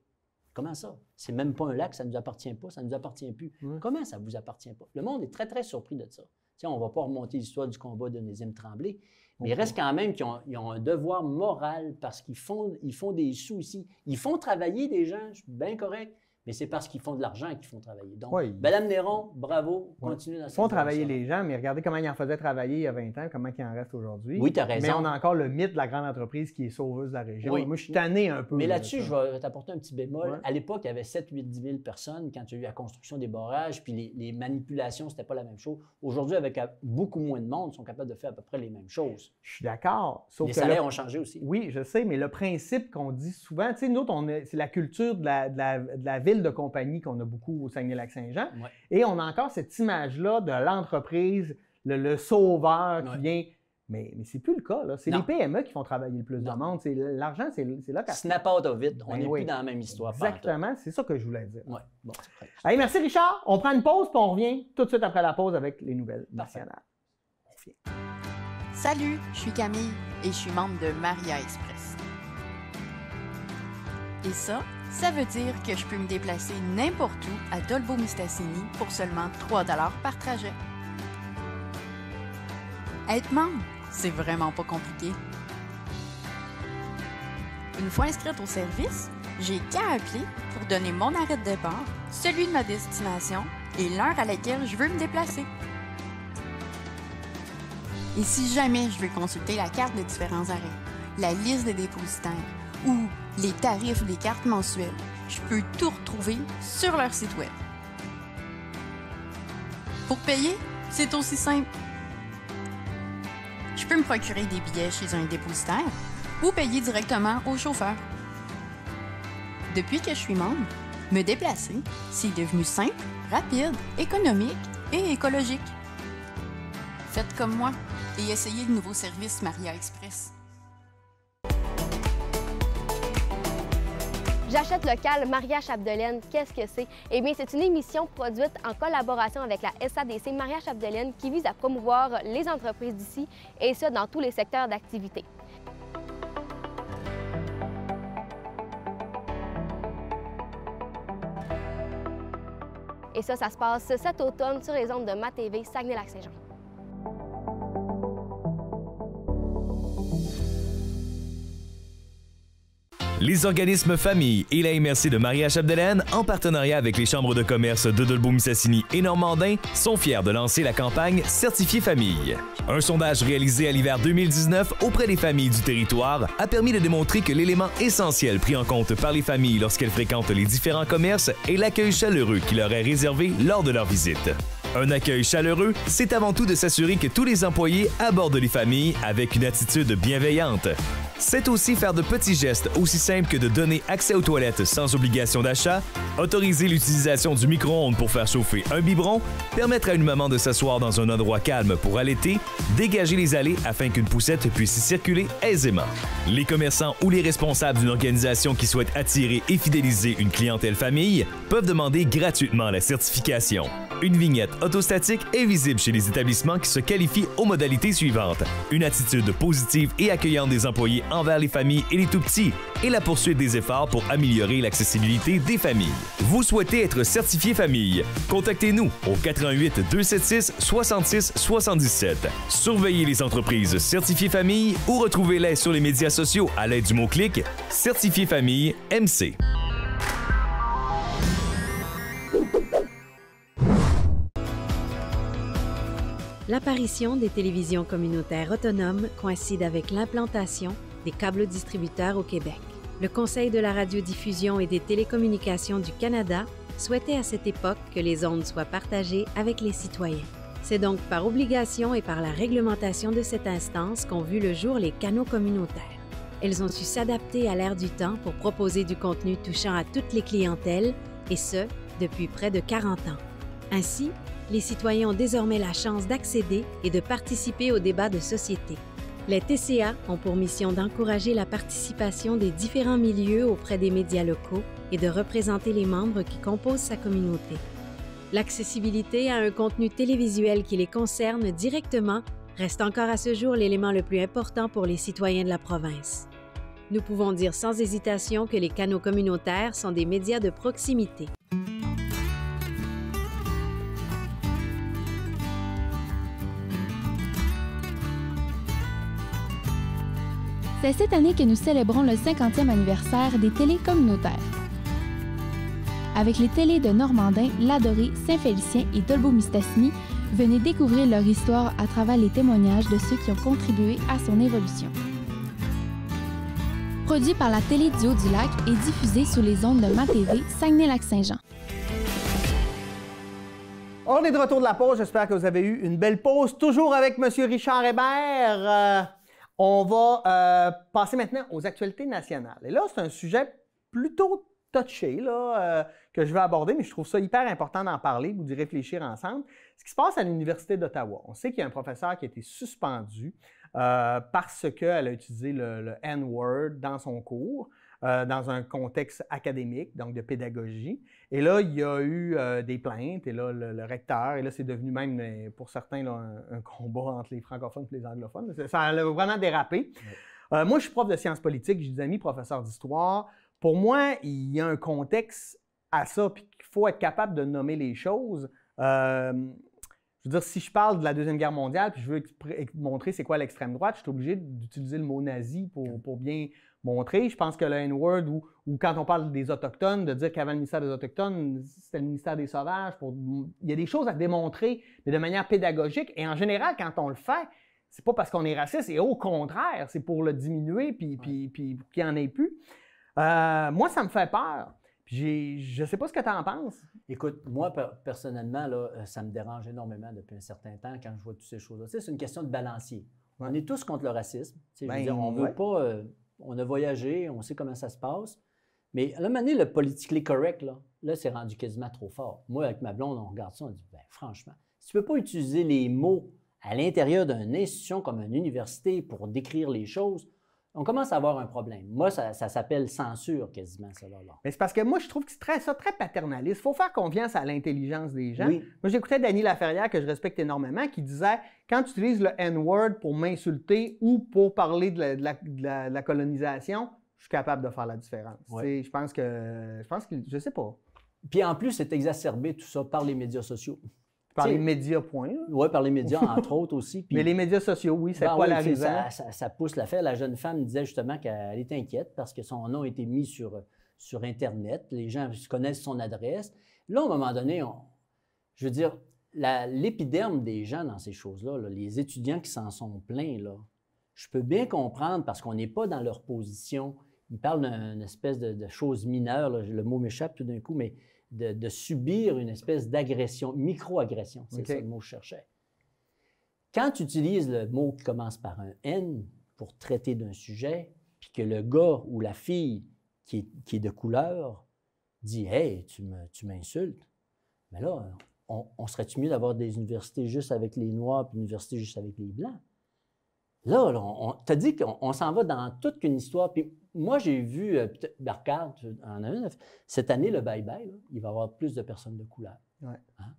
Comment ça? C'est même pas un lac, ça ne nous appartient pas, ça ne nous appartient plus. Comment ça ne vous appartient pas? Le monde est très, très surpris de ça. T'sais, on ne va pas remonter l'histoire du combat d'Onésime Tremblay, mais il reste quand même qu'ils ont un devoir moral parce qu'ils font des sous ici. Ils font travailler des gens, je suis bien correct, mais c'est parce qu'ils font de l'argent qu'ils font travailler. Donc, Mme Néron, bravo, continuez dans cette Ils font travailler les gens, mais regardez comment ils en faisaient travailler il y a 20 ans, comment il en reste aujourd'hui. Oui, tu as raison. Mais on a encore le mythe de la grande entreprise qui est sauveuse de la région. Oui. Moi, je suis tanné un peu. Mais là-dessus, je vais t'apporter un petit bémol. À l'époque, il y avait 7-8-10 000 personnes quand il y a eu la construction des barrages, puis les manipulations, c'était pas la même chose. Aujourd'hui, avec beaucoup moins de monde, ils sont capables de faire à peu près les mêmes choses. Je suis d'accord. Les salaires ont changé aussi. Oui, je sais, mais le principe qu'on dit souvent, tu sais, nous autres, c'est la culture de la ville de compagnie qu'on a beaucoup au Saguenay-Lac-Saint-Jean. Et on a encore cette image-là de l'entreprise, le sauveur qui vient. Mais c'est plus le cas. C'est les PME qui font travailler le plus de monde. L'argent, c'est là qu'à... Snap out of it. On n'est plus dans la même histoire. Exactement. C'est ça que je voulais dire. Ouais. Bon, allez, merci Richard. On prend une pause puis on revient tout de suite après la pause avec les nouvelles nationales. Salut, je suis Camille et je suis membre de Maria Express. Et ça veut dire que je peux me déplacer n'importe où à Dolbeau-Mistassini pour seulement 3 $ par trajet. Être membre, c'est vraiment pas compliqué. Une fois inscrite au service, j'ai qu'à appeler pour donner mon arrêt de départ, celui de ma destination et l'heure à laquelle je veux me déplacer. Et si jamais je veux consulter la carte des différents arrêts, la liste des dépositaires ou les tarifs des cartes mensuelles, je peux tout retrouver sur leur site web. Pour payer, c'est aussi simple. Je peux me procurer des billets chez un dépositaire ou payer directement au chauffeur. Depuis que je suis membre, me déplacer, c'est devenu simple, rapide, économique et écologique. Faites comme moi et essayez le nouveau service Maria Express. J'achète local, Maria Chapdelaine, qu'est-ce que c'est? Eh bien, c'est une émission produite en collaboration avec la SADC Maria Chapdelaine qui vise à promouvoir les entreprises d'ici et ça dans tous les secteurs d'activité. Et ça se passe cet automne sur les ondes de MaTV Saguenay-Lac-Saint-Jean. Les organismes Famille et la MRC de Maria-Chapdelaine, en partenariat avec les chambres de commerce de Dolbeau-Mistassini et Normandin, sont fiers de lancer la campagne Certifié Famille. Un sondage réalisé à l'hiver 2019 auprès des familles du territoire a permis de démontrer que l'élément essentiel pris en compte par les familles lorsqu'elles fréquentent les différents commerces est l'accueil chaleureux qui leur est réservé lors de leur visite. Un accueil chaleureux, c'est avant tout de s'assurer que tous les employés abordent les familles avec une attitude bienveillante. C'est aussi faire de petits gestes aussi simples que de donner accès aux toilettes sans obligation d'achat, autoriser l'utilisation du micro-ondes pour faire chauffer un biberon, permettre à une maman de s'asseoir dans un endroit calme pour allaiter, dégager les allées afin qu'une poussette puisse y circuler aisément. Les commerçants ou les responsables d'une organisation qui souhaite attirer et fidéliser une clientèle famille peuvent demander gratuitement la certification. Une vignette autostatique est visible chez les établissements qui se qualifient aux modalités suivantes. Une attitude positive et accueillante des employés envers les familles et les tout-petits et la poursuite des efforts pour améliorer l'accessibilité des familles. Vous souhaitez être certifié famille? Contactez-nous au 88 276 66 77. Surveillez les entreprises certifiées famille ou retrouvez-les sur les médias sociaux à l'aide du mot-clic Certifié Famille MC. L'apparition des télévisions communautaires autonomes coïncide avec l'implantation des câbles distributeurs au Québec. Le Conseil de la radiodiffusion et des télécommunications du Canada souhaitait à cette époque que les ondes soient partagées avec les citoyens. C'est donc par obligation et par la réglementation de cette instance qu'ont vu le jour les canaux communautaires. Elles ont su s'adapter à l'ère du temps pour proposer du contenu touchant à toutes les clientèles, et ce, depuis près de 40 ans. Ainsi, les citoyens ont désormais la chance d'accéder et de participer aux débats de société. Les TCA ont pour mission d'encourager la participation des différents milieux auprès des médias locaux et de représenter les membres qui composent sa communauté. L'accessibilité à un contenu télévisuel qui les concerne directement reste encore à ce jour l'élément le plus important pour les citoyens de la province. Nous pouvons dire sans hésitation que les canaux communautaires sont des médias de proximité. C'est cette année que nous célébrons le 50e anniversaire des télés communautaires. Avec les télés de Normandin, Ladoré, Saint-Félicien et Dolbeau-Mistassini, venez découvrir leur histoire à travers les témoignages de ceux qui ont contribué à son évolution. Produit par la Télé du Haut-du-Lac et diffusé sous les ondes de MaTV, Saguenay-Lac-Saint-Jean. On est de retour de la pause. J'espère que vous avez eu une belle pause. Toujours avec M. Richard Hébert. On va passer maintenant aux actualités nationales. Et là, c'est un sujet plutôt touché que je vais aborder, mais je trouve ça hyper important d'en parler ou d'y réfléchir ensemble. Ce qui se passe à l'Université d'Ottawa. On sait qu'il y a un professeur qui a été suspendu parce qu'elle a utilisé le N-word dans son cours, dans un contexte académique, donc de pédagogie. Et là, il y a eu des plaintes, et là, le recteur, et là, c'est devenu même, pour certains, là, un combat entre les francophones et les anglophones. Ça a vraiment dérapé. Ouais. Moi, je suis prof de sciences politiques, j'ai des amis professeurs d'histoire. Pour moi, il y a un contexte à ça, puis qu'il faut être capable de nommer les choses. Je veux dire, si je parle de la Deuxième Guerre mondiale, puis je veux montrer c'est quoi l'extrême droite, je suis obligé d'utiliser le mot nazi pour bien montrer. Je pense que le N-word, ou quand on parle des Autochtones, de dire qu'avant le ministère des Autochtones, c'était le ministère des Sauvages. Il y a des choses à démontrer, mais de manière pédagogique. Et en général, quand on le fait, c'est pas parce qu'on est raciste, et au contraire, c'est pour le diminuer, puis qu'il n'y en ait plus. Moi, ça me fait peur. Je ne sais pas ce que tu en penses. Écoute, moi, personnellement, là, ça me dérange énormément depuis un certain temps quand je vois toutes ces choses-là. Tu sais, c'est une question de balancier. Ouais. On est tous contre le racisme. Tu sais, je veux dire, on veut pas... on a voyagé, on sait comment ça se passe. Mais à un moment donné, le politically correct, là c'est rendu quasiment trop fort. Moi, avec ma blonde, on regarde ça, on dit, ben, franchement, si tu ne peux pas utiliser les mots à l'intérieur d'une institution comme une université pour décrire les choses, on commence à avoir un problème. Moi, ça s'appelle censure quasiment, ça là. Mais c'est parce que moi, je trouve que c'est très paternaliste. Il faut faire confiance à l'intelligence des gens. Oui. Moi, j'écoutais Dany Laferrière, que je respecte énormément, qui disait « Quand tu utilises le N-word pour m'insulter ou pour parler de la colonisation, je suis capable de faire la différence. Oui. » Je pense que... Je sais pas. Puis en plus, c'est exacerbé tout ça par les médias sociaux. Par les médias, point. Oui, par les médias, entre autres aussi. Puis, mais les médias sociaux, oui, c'est polarisant. Ça pousse l'affaire. La jeune femme disait justement qu'elle est inquiète parce que son nom a été mis sur Internet. Les gens connaissent son adresse. Là, à un moment donné, je veux dire, l'épiderme des gens dans ces choses-là, là, les étudiants qui s'en sont plaints, là, je peux bien comprendre parce qu'on n'est pas dans leur position. Ils parlent d'une espèce de chose mineure, là, le mot m'échappe tout d'un coup, mais de subir une espèce d'agression, micro-agression, c'est ça le mot que je cherchais. Quand tu utilises le mot qui commence par un N pour traiter d'un sujet, puis que le gars ou la fille qui est de couleur dit « Hey, tu m'insultes », mais là, on serait-tu mieux d'avoir des universités juste avec les Noirs puis une université juste avec les Blancs? Là, on t'a dit qu'on s'en va dans toute une histoire. Puis moi, j'ai vu, regarde, cette année, le bye-bye, là, il va y avoir plus de personnes de couleur. Ouais. Hein?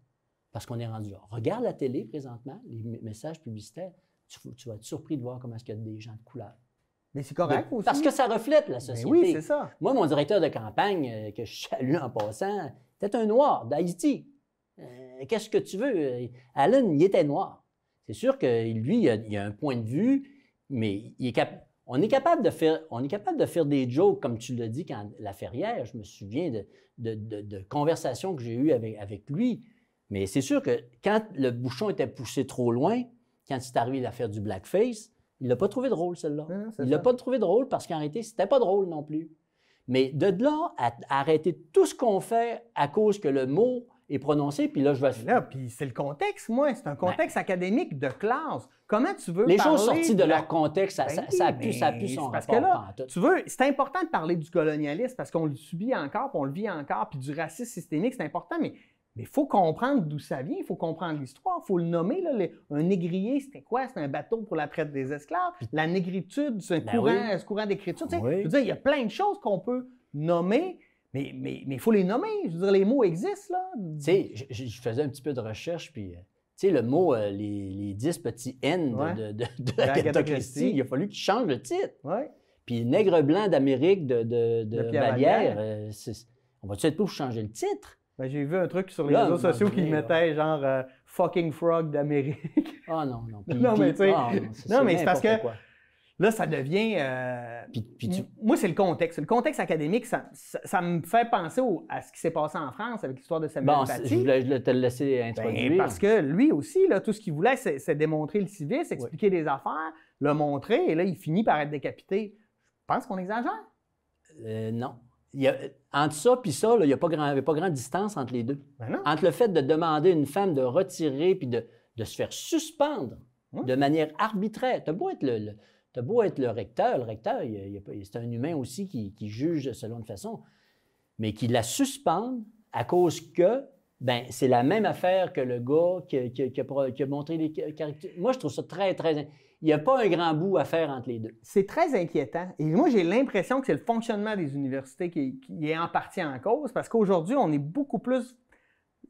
Parce qu'on est rendu là. Regarde la télé présentement, les messages publicitaires, tu vas être surpris de voir comment est-ce qu'il y a des gens de couleur. Mais c'est correct aussi. Parce que ça reflète la société. Mais oui, c'est ça. Moi, mon directeur de campagne, que je salue en passant, c'était un noir d'Haïti. Qu'est-ce que tu veux? Alan, il était noir. C'est sûr que lui, il a un point de vue, mais on est capable de faire des jokes, comme tu l'as dit, quand la Ferrière, je me souviens de conversations que j'ai eues avec lui. Mais c'est sûr que quand le bouchon était poussé trop loin, quand il est arrivé à faire du blackface, il ne l'a pas trouvé drôle, celle-là. Il ne l'a pas trouvé drôle parce qu'en réalité, c'était pas drôle non plus. Mais de là à arrêter tout ce qu'on fait à cause que le mot est prononcé, puis là, je vais... Là, puis c'est le contexte, moi. C'est un contexte académique de classe. Comment tu veux les parler... choses sorties de leur contexte, ça a plus son parce rapport. Que là, tu veux, c'est important de parler du colonialisme parce qu'on le subit encore, puis on le vit encore, puis du racisme systémique, c'est important, mais il faut comprendre d'où ça vient, il faut comprendre l'histoire, il faut le nommer. Là, un négrier, c'était quoi? C'était un bateau pour la traite des esclaves. La négritude, c'est un courant d'écriture. Je veux dire, il y a plein de choses qu'on peut nommer, mais il faut les nommer. Je veux dire, les mots existent, là. Tu sais, je faisais un petit peu de recherche, puis... Tu sais, le mot, les 10 petits N de Agatha Christie, il a fallu qu'il change le titre. Ouais. Puis Nègre blanc d'Amérique de Vallière, on va-tu être pour changer le titre? Ben, j'ai vu un truc sur les réseaux sociaux qui mettait genre fucking frog d'Amérique. Ah non, non. Non, mais tu sais. Non, mais c'est parce que là, ça devient. Moi, c'est le contexte. Le contexte académique, ça me fait penser à ce qui s'est passé en France avec l'histoire de Samuel Paty. Je voulais te le laisser introduire. Parce que lui aussi, là, tout ce qu'il voulait, c'est démontrer le civisme, expliquer des affaires, le montrer, et là, il finit par être décapité. Je pense qu'on exagère. Non. Entre ça et ça, il n'y a pas grande distance entre les deux. Ben non. Entre le fait de demander à une femme de retirer puis de se faire suspendre de manière arbitraire. T'as beau être le recteur, c'est un humain aussi qui juge selon une façon, mais qui la suspende à cause que, c'est la même affaire que le gars qui a montré les caractéristiques. Moi, je trouve ça très, très... Il n'y a pas un grand bout à faire entre les deux. C'est très inquiétant. Et moi, j'ai l'impression que c'est le fonctionnement des universités qui est en partie en cause, parce qu'aujourd'hui, on est beaucoup plus...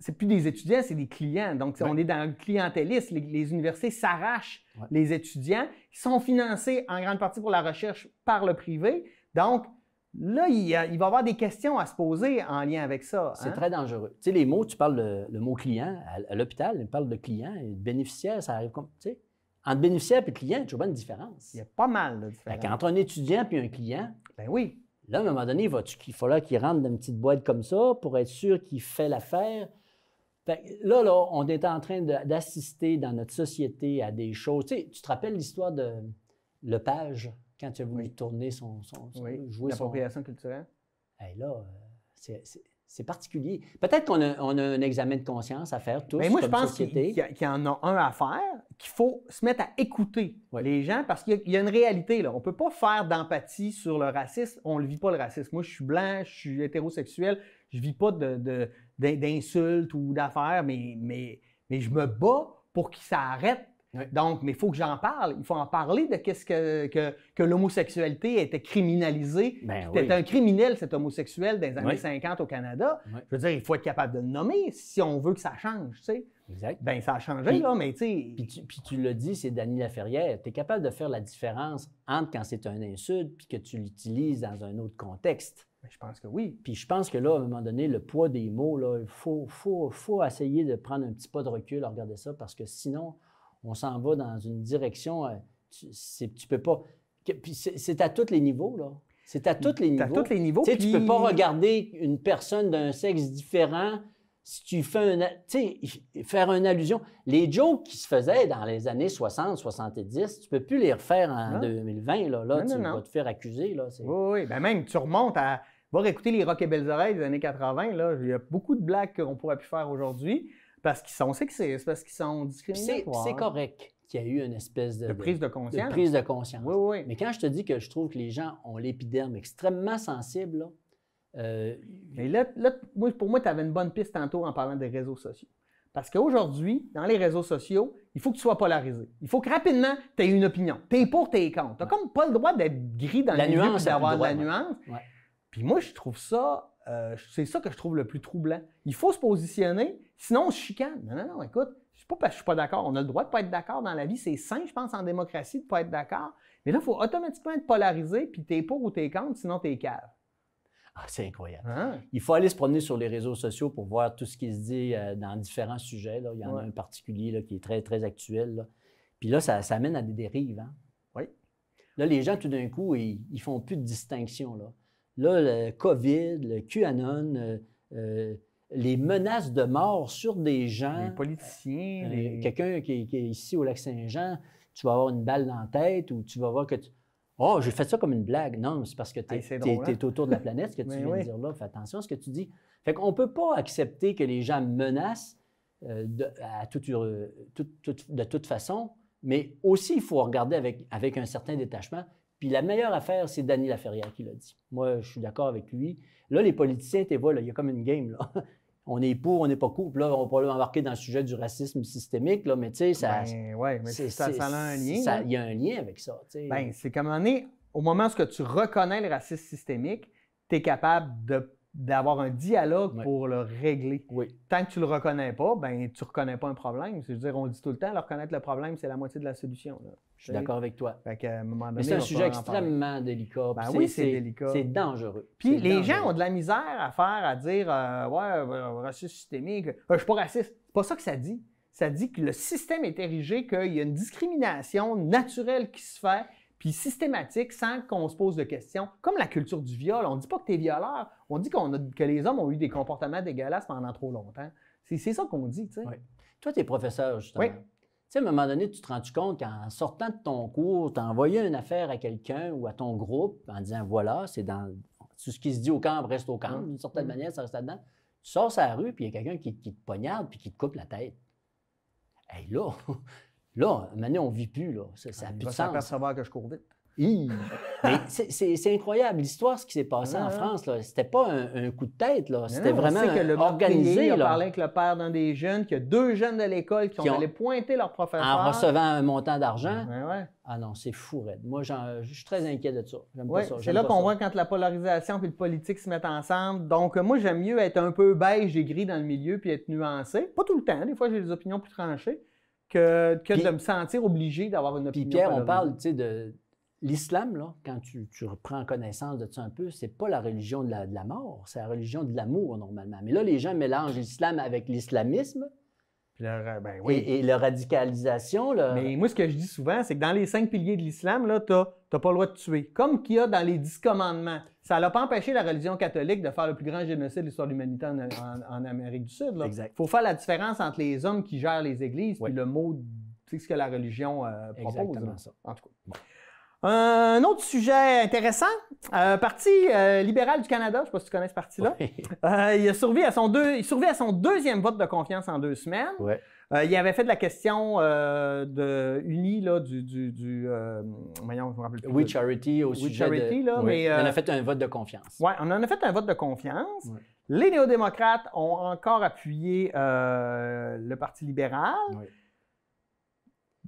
C'est plus des étudiants, c'est des clients. Donc, on est dans le clientélisme. Les universités s'arrachent les étudiants qui sont financés en grande partie pour la recherche par le privé. Donc, là, il va y avoir des questions à se poser en lien avec ça. C'est très dangereux. Tu sais, les mots, tu parles le mot client. À l'hôpital, on parle de client et de bénéficiaire, ça arrive comme... Tu sais, entre bénéficiaire et client, il y a toujours une différence. Il y a pas mal de différence. Entre un étudiant et un client... Ben oui. Là, à un moment donné, il faudra qu'il rentre dans une petite boîte comme ça pour être sûr qu'il fait l'affaire. Là, on est en train d'assister dans notre société à des choses. Tu sais, tu te rappelles l'histoire de Lepage, quand tu as voulu tourner jouer l'appropriation culturelle? Hey, là, c'est particulier. Peut-être qu'on a un examen de conscience à faire tous, moi, comme société. Je pense qu'il y en a un à faire, qu'il faut se mettre à écouter les gens, parce qu'il y a une réalité. Là. On ne peut pas faire d'empathie sur le racisme. On ne le vit pas, le racisme. Moi, je suis blanc, je suis hétérosexuel, je ne vis pas d'insultes ou d'affaires, mais je me bats pour que ça arrête. Oui. Donc, mais il faut que j'en parle. Il faut en parler de qu'est-ce que l'homosexualité était criminalisée. C'était un criminel, cet homosexuel, dans les années 50 au Canada. Oui. Je veux dire, il faut être capable de le nommer si on veut que ça change, tu sais. Exact. Ça a changé, là, mais tu sais... Puis tu l'as dit, c'est Dany Laferrière. Tu es capable de faire la différence entre quand c'est un insulte puis que tu l'utilises dans un autre contexte. Je pense que oui. Puis je pense que là, à un moment donné, le poids des mots, là, il faut essayer de prendre un petit pas de recul à regarder ça, parce que sinon, on s'en va dans une direction, tu peux pas... Puis c'est à tous les niveaux, là. C'est à tous les niveaux. À tous les niveaux. Tu ne peux pas regarder une personne d'un sexe différent si tu fais faire une allusion. Les jokes qui se faisaient dans les années 60, 70, tu ne peux plus les refaire en 2020. Là, tu vas te faire accuser. Là, oui. Ben même, tu remontes à... Va réécouter les Rock et Belles Oreilles des années 80. Là. Il y a beaucoup de blagues qu'on pourrait plus faire aujourd'hui parce qu'ils sont sexistes, parce qu'ils sont discriminatoires. C'est correct qu'il y a eu une espèce de prise de conscience. De prise de conscience. Oui. Mais quand je te dis que je trouve que les gens ont l'épiderme extrêmement sensible, là, mais là, pour moi, tu avais une bonne piste tantôt en parlant des réseaux sociaux. Parce qu'aujourd'hui, dans les réseaux sociaux, il faut que tu sois polarisé. Il faut que rapidement, tu aies une opinion. Tu es pour, tu es contre. Tu n'as comme pas le droit d'être gris dans le milieu et d'avoir de la nuance. Ouais. Puis moi, je trouve ça, c'est ça que je trouve le plus troublant. Il faut se positionner, sinon on se chicane. Non, écoute, c'est pas parce que je suis pas d'accord. On a le droit de ne pas être d'accord dans la vie. C'est sain, je pense, en démocratie, de ne pas être d'accord. Mais là, il faut automatiquement être polarisé, puis tu es pour ou tu es contre, sinon tu es cave. Ah, c'est incroyable. Hein? Il faut aller se promener sur les réseaux sociaux pour voir tout ce qui se dit dans différents sujets. Là. Il y en a un particulier là, qui est très, très actuel. Là. Puis là, ça amène à des dérives. Hein? Oui. Là, les gens, tout d'un coup, ils ne font plus de distinction. Là, le COVID, le QAnon, les menaces de mort sur des gens. Les politiciens. Quelqu'un qui est ici au Lac-Saint-Jean, tu vas avoir une balle dans la tête ou tu vas voir que Oh, j'ai fait ça comme une blague. Non, c'est parce que tu es autour de la planète, ce que tu viens de dire là. Fais attention à ce que tu dis. Fait qu'on ne peut pas accepter que les gens menacent de toute façon, mais aussi, il faut regarder avec un certain détachement. Puis la meilleure affaire, c'est Danny Laferrière qui l'a dit. Moi, je suis d'accord avec lui. Là, les politiciens, tu vois, il y a comme une game, là. On est pour, on n'est pas contre. Puis là, on va pas embarquer dans le sujet du racisme systémique, là, mais tu sais, ça... Oui, mais ça a un lien. Il y a un lien avec ça. Bien, c'est comme au moment où tu reconnais le racisme systémique, tu es capable d'avoir un dialogue pour le régler. Oui. Tant que tu ne le reconnais pas, ben tu ne reconnais pas un problème. Je veux dire, on le dit tout le temps, reconnaître le problème, c'est la moitié de la solution. Là. Je suis d'accord avec toi. Fait qu'à un moment donné, mais c'est un sujet extrêmement délicat. Ben oui, c'est délicat. C'est dangereux. Puis les gens ont de la misère à faire, à dire racisme systémique. Je ne suis pas raciste. C'est pas ça que ça dit. Ça dit que le système est érigé, qu'il y a une discrimination naturelle qui se fait, puis systématique, sans qu'on se pose de questions. Comme la culture du viol. On ne dit pas que tu es violeur. On dit que les hommes ont eu des comportements dégueulasses pendant trop longtemps. C'est ça qu'on dit, tu sais. Oui. Toi, tu es professeur, justement. Oui. Tu sais, à un moment donné, tu te rends compte qu'en sortant de ton cours, tu as envoyé une affaire à quelqu'un ou à ton groupe en disant, voilà, c'est ce qui se dit au camp reste au camp. D'une certaine manière, ça reste là-dedans. Tu sors sur la rue, puis il y a quelqu'un qui te poignarde puis qui te coupe la tête. Hey, là, maintenant, on ne vit plus. Là. Ça n'a plus de sens. Il va s'apercevoir que je cours vite. Mais c'est incroyable. L'histoire, ce qui s'est passé en France, c'était pas un coup de tête. C'était vraiment organisé. Il a parlé avec le père d'un des jeunes, qu'il y a 2 jeunes de l'école qui ont allé pointer leur professeur. En recevant un montant d'argent. Ouais. Ah non, c'est fou, Red. Moi, je suis très inquiet de ça. J'aime pas ça. C'est là qu'on voit quand la polarisation et le politique se mettent ensemble. Donc, moi, j'aime mieux être un peu beige et gris dans le milieu puis être nuancé. Pas tout le temps. Des fois, j'ai des opinions plus tranchées que de me sentir obligé d'avoir une opinion. Puis Pierre, on parle, tu sais, de... L'islam, là, quand tu reprends connaissance de ça un peu, c'est pas la religion de la mort, c'est la religion de l'amour, normalement. Mais là, les gens mélangent l'islam avec l'islamisme et la radicalisation. Là. Mais moi, ce que je dis souvent, c'est que dans les 5 piliers de l'islam, tu n'as pas le droit de tuer. Comme qu'il y a dans les 10 commandements. Ça n'a pas empêché la religion catholique de faire le plus grand génocide de l'histoire de l'humanité en Amérique du Sud. Il faut faire la différence entre les hommes qui gèrent les églises et le mot, tu sais, ce que la religion propose. Exactement ça. En tout cas. Bon. Un autre sujet intéressant, Parti libéral du Canada, je ne sais pas si tu connais ce parti-là. Oui. Il survit à son 2e vote de confiance en 2 semaines. Oui. Il avait fait de la question de Uni, là, voyons, je me rappelle plus. We Charity au sujet Charity, là, mais on a fait un vote de confiance. Oui, on en a fait un vote de confiance. Oui. Les néo-démocrates ont encore appuyé le Parti libéral. Oui.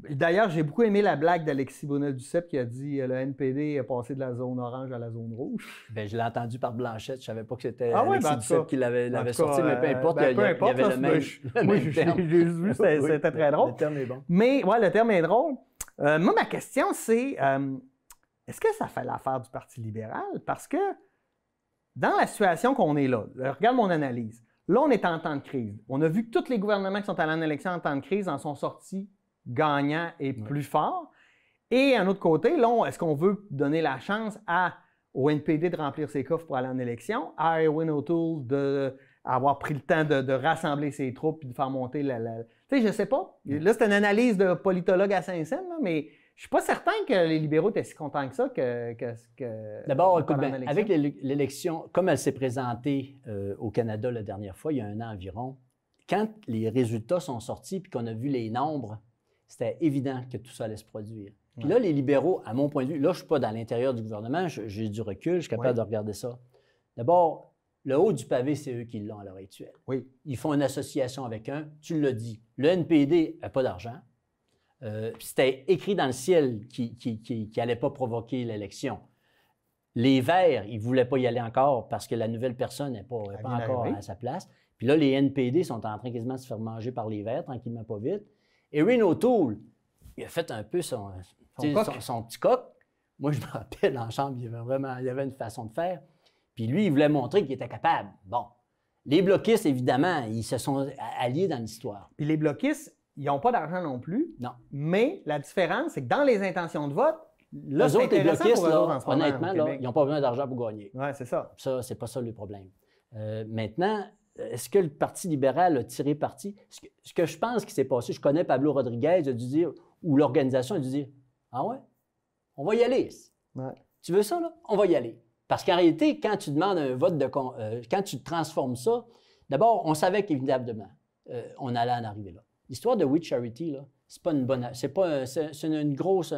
D'ailleurs, j'ai beaucoup aimé la blague d'Alexis Bonnel-Duceppe qui a dit le NPD est passé de la zone orange à la zone rouge. Bien, je l'ai entendu par Blanchette. Je ne savais pas que c'était Alexis Duceppe qui l'avait sorti, mais peu importe, il y avait le même terme. Moi, j'ai vu, c'était très drôle. Le terme est bon. Mais, ouais, le terme est drôle. Moi, ma question, c'est est-ce que ça fait l'affaire du Parti libéral? Parce que dans la situation qu'on est là, regarde mon analyse. Là, on est en temps de crise. On a vu que tous les gouvernements qui sont allés en élection en temps de crise en sont sortis gagnants et plus forts. Et d'un autre côté, là, est-ce qu'on veut donner la chance au NPD de remplir ses coffres pour aller en élection, à Erin O'Toole d'avoir pris le temps de rassembler ses troupes et de faire monter la... Tu sais, je ne sais pas. Là, c'est une analyse de politologue à Saint-Saëns, mais je ne suis pas certain que les libéraux étaient si contents que ça D'abord, écoute bien, avec l'élection, comme elle s'est présentée au Canada la dernière fois, il y a un an environ, quand les résultats sont sortis et qu'on a vu les nombres, c'était évident que tout ça allait se produire. Puis là, les libéraux, à mon point de vue, là, je ne suis pas dans l'intérieur du gouvernement, j'ai du recul, je suis capable de regarder ça. D'abord, le haut du pavé, c'est eux qui l'ont à l'heure actuelle. Oui. Ils font une association avec un, tu l'as dit. Le NPD n'a pas d'argent. C'était écrit dans le ciel qui n'allait pas provoquer l'élection. Les Verts, ils ne voulaient pas y aller encore parce que la nouvelle personne n'est pas encore à sa place. Puis là, les NPD sont en train quasiment de se faire manger par les Verts, tranquillement pas vite. Erin O'Toole, il a fait un peu son petit coq. Moi, je me rappelle, en chambre, il y avait une façon de faire. Puis lui, il voulait montrer qu'il était capable. Bon. Les bloquistes, évidemment, ils se sont alliés dans l'histoire. Puis les bloquistes, ils n'ont pas d'argent non plus. Non. Mais la différence, c'est que dans les intentions de vote, là, eux autres, les bloquistes, là, en honnêtement, là, ils n'ont pas besoin d'argent pour gagner. Oui, c'est ça. Ça, c'est pas ça le problème. Maintenant, est-ce que le Parti libéral a tiré parti? Ce que je pense qui s'est passé, je connais Pablo Rodriguez, il a dû dire, ou l'organisation a dû dire, ah ouais, on va y aller. Ouais. Tu veux ça, là? On va y aller. Parce qu'en réalité, quand tu demandes un vote quand tu transformes ça, d'abord, on savait qu'évidemment, on allait en arriver là. L'histoire de We Charity, là, c'est pas une bonne... C'est une grosse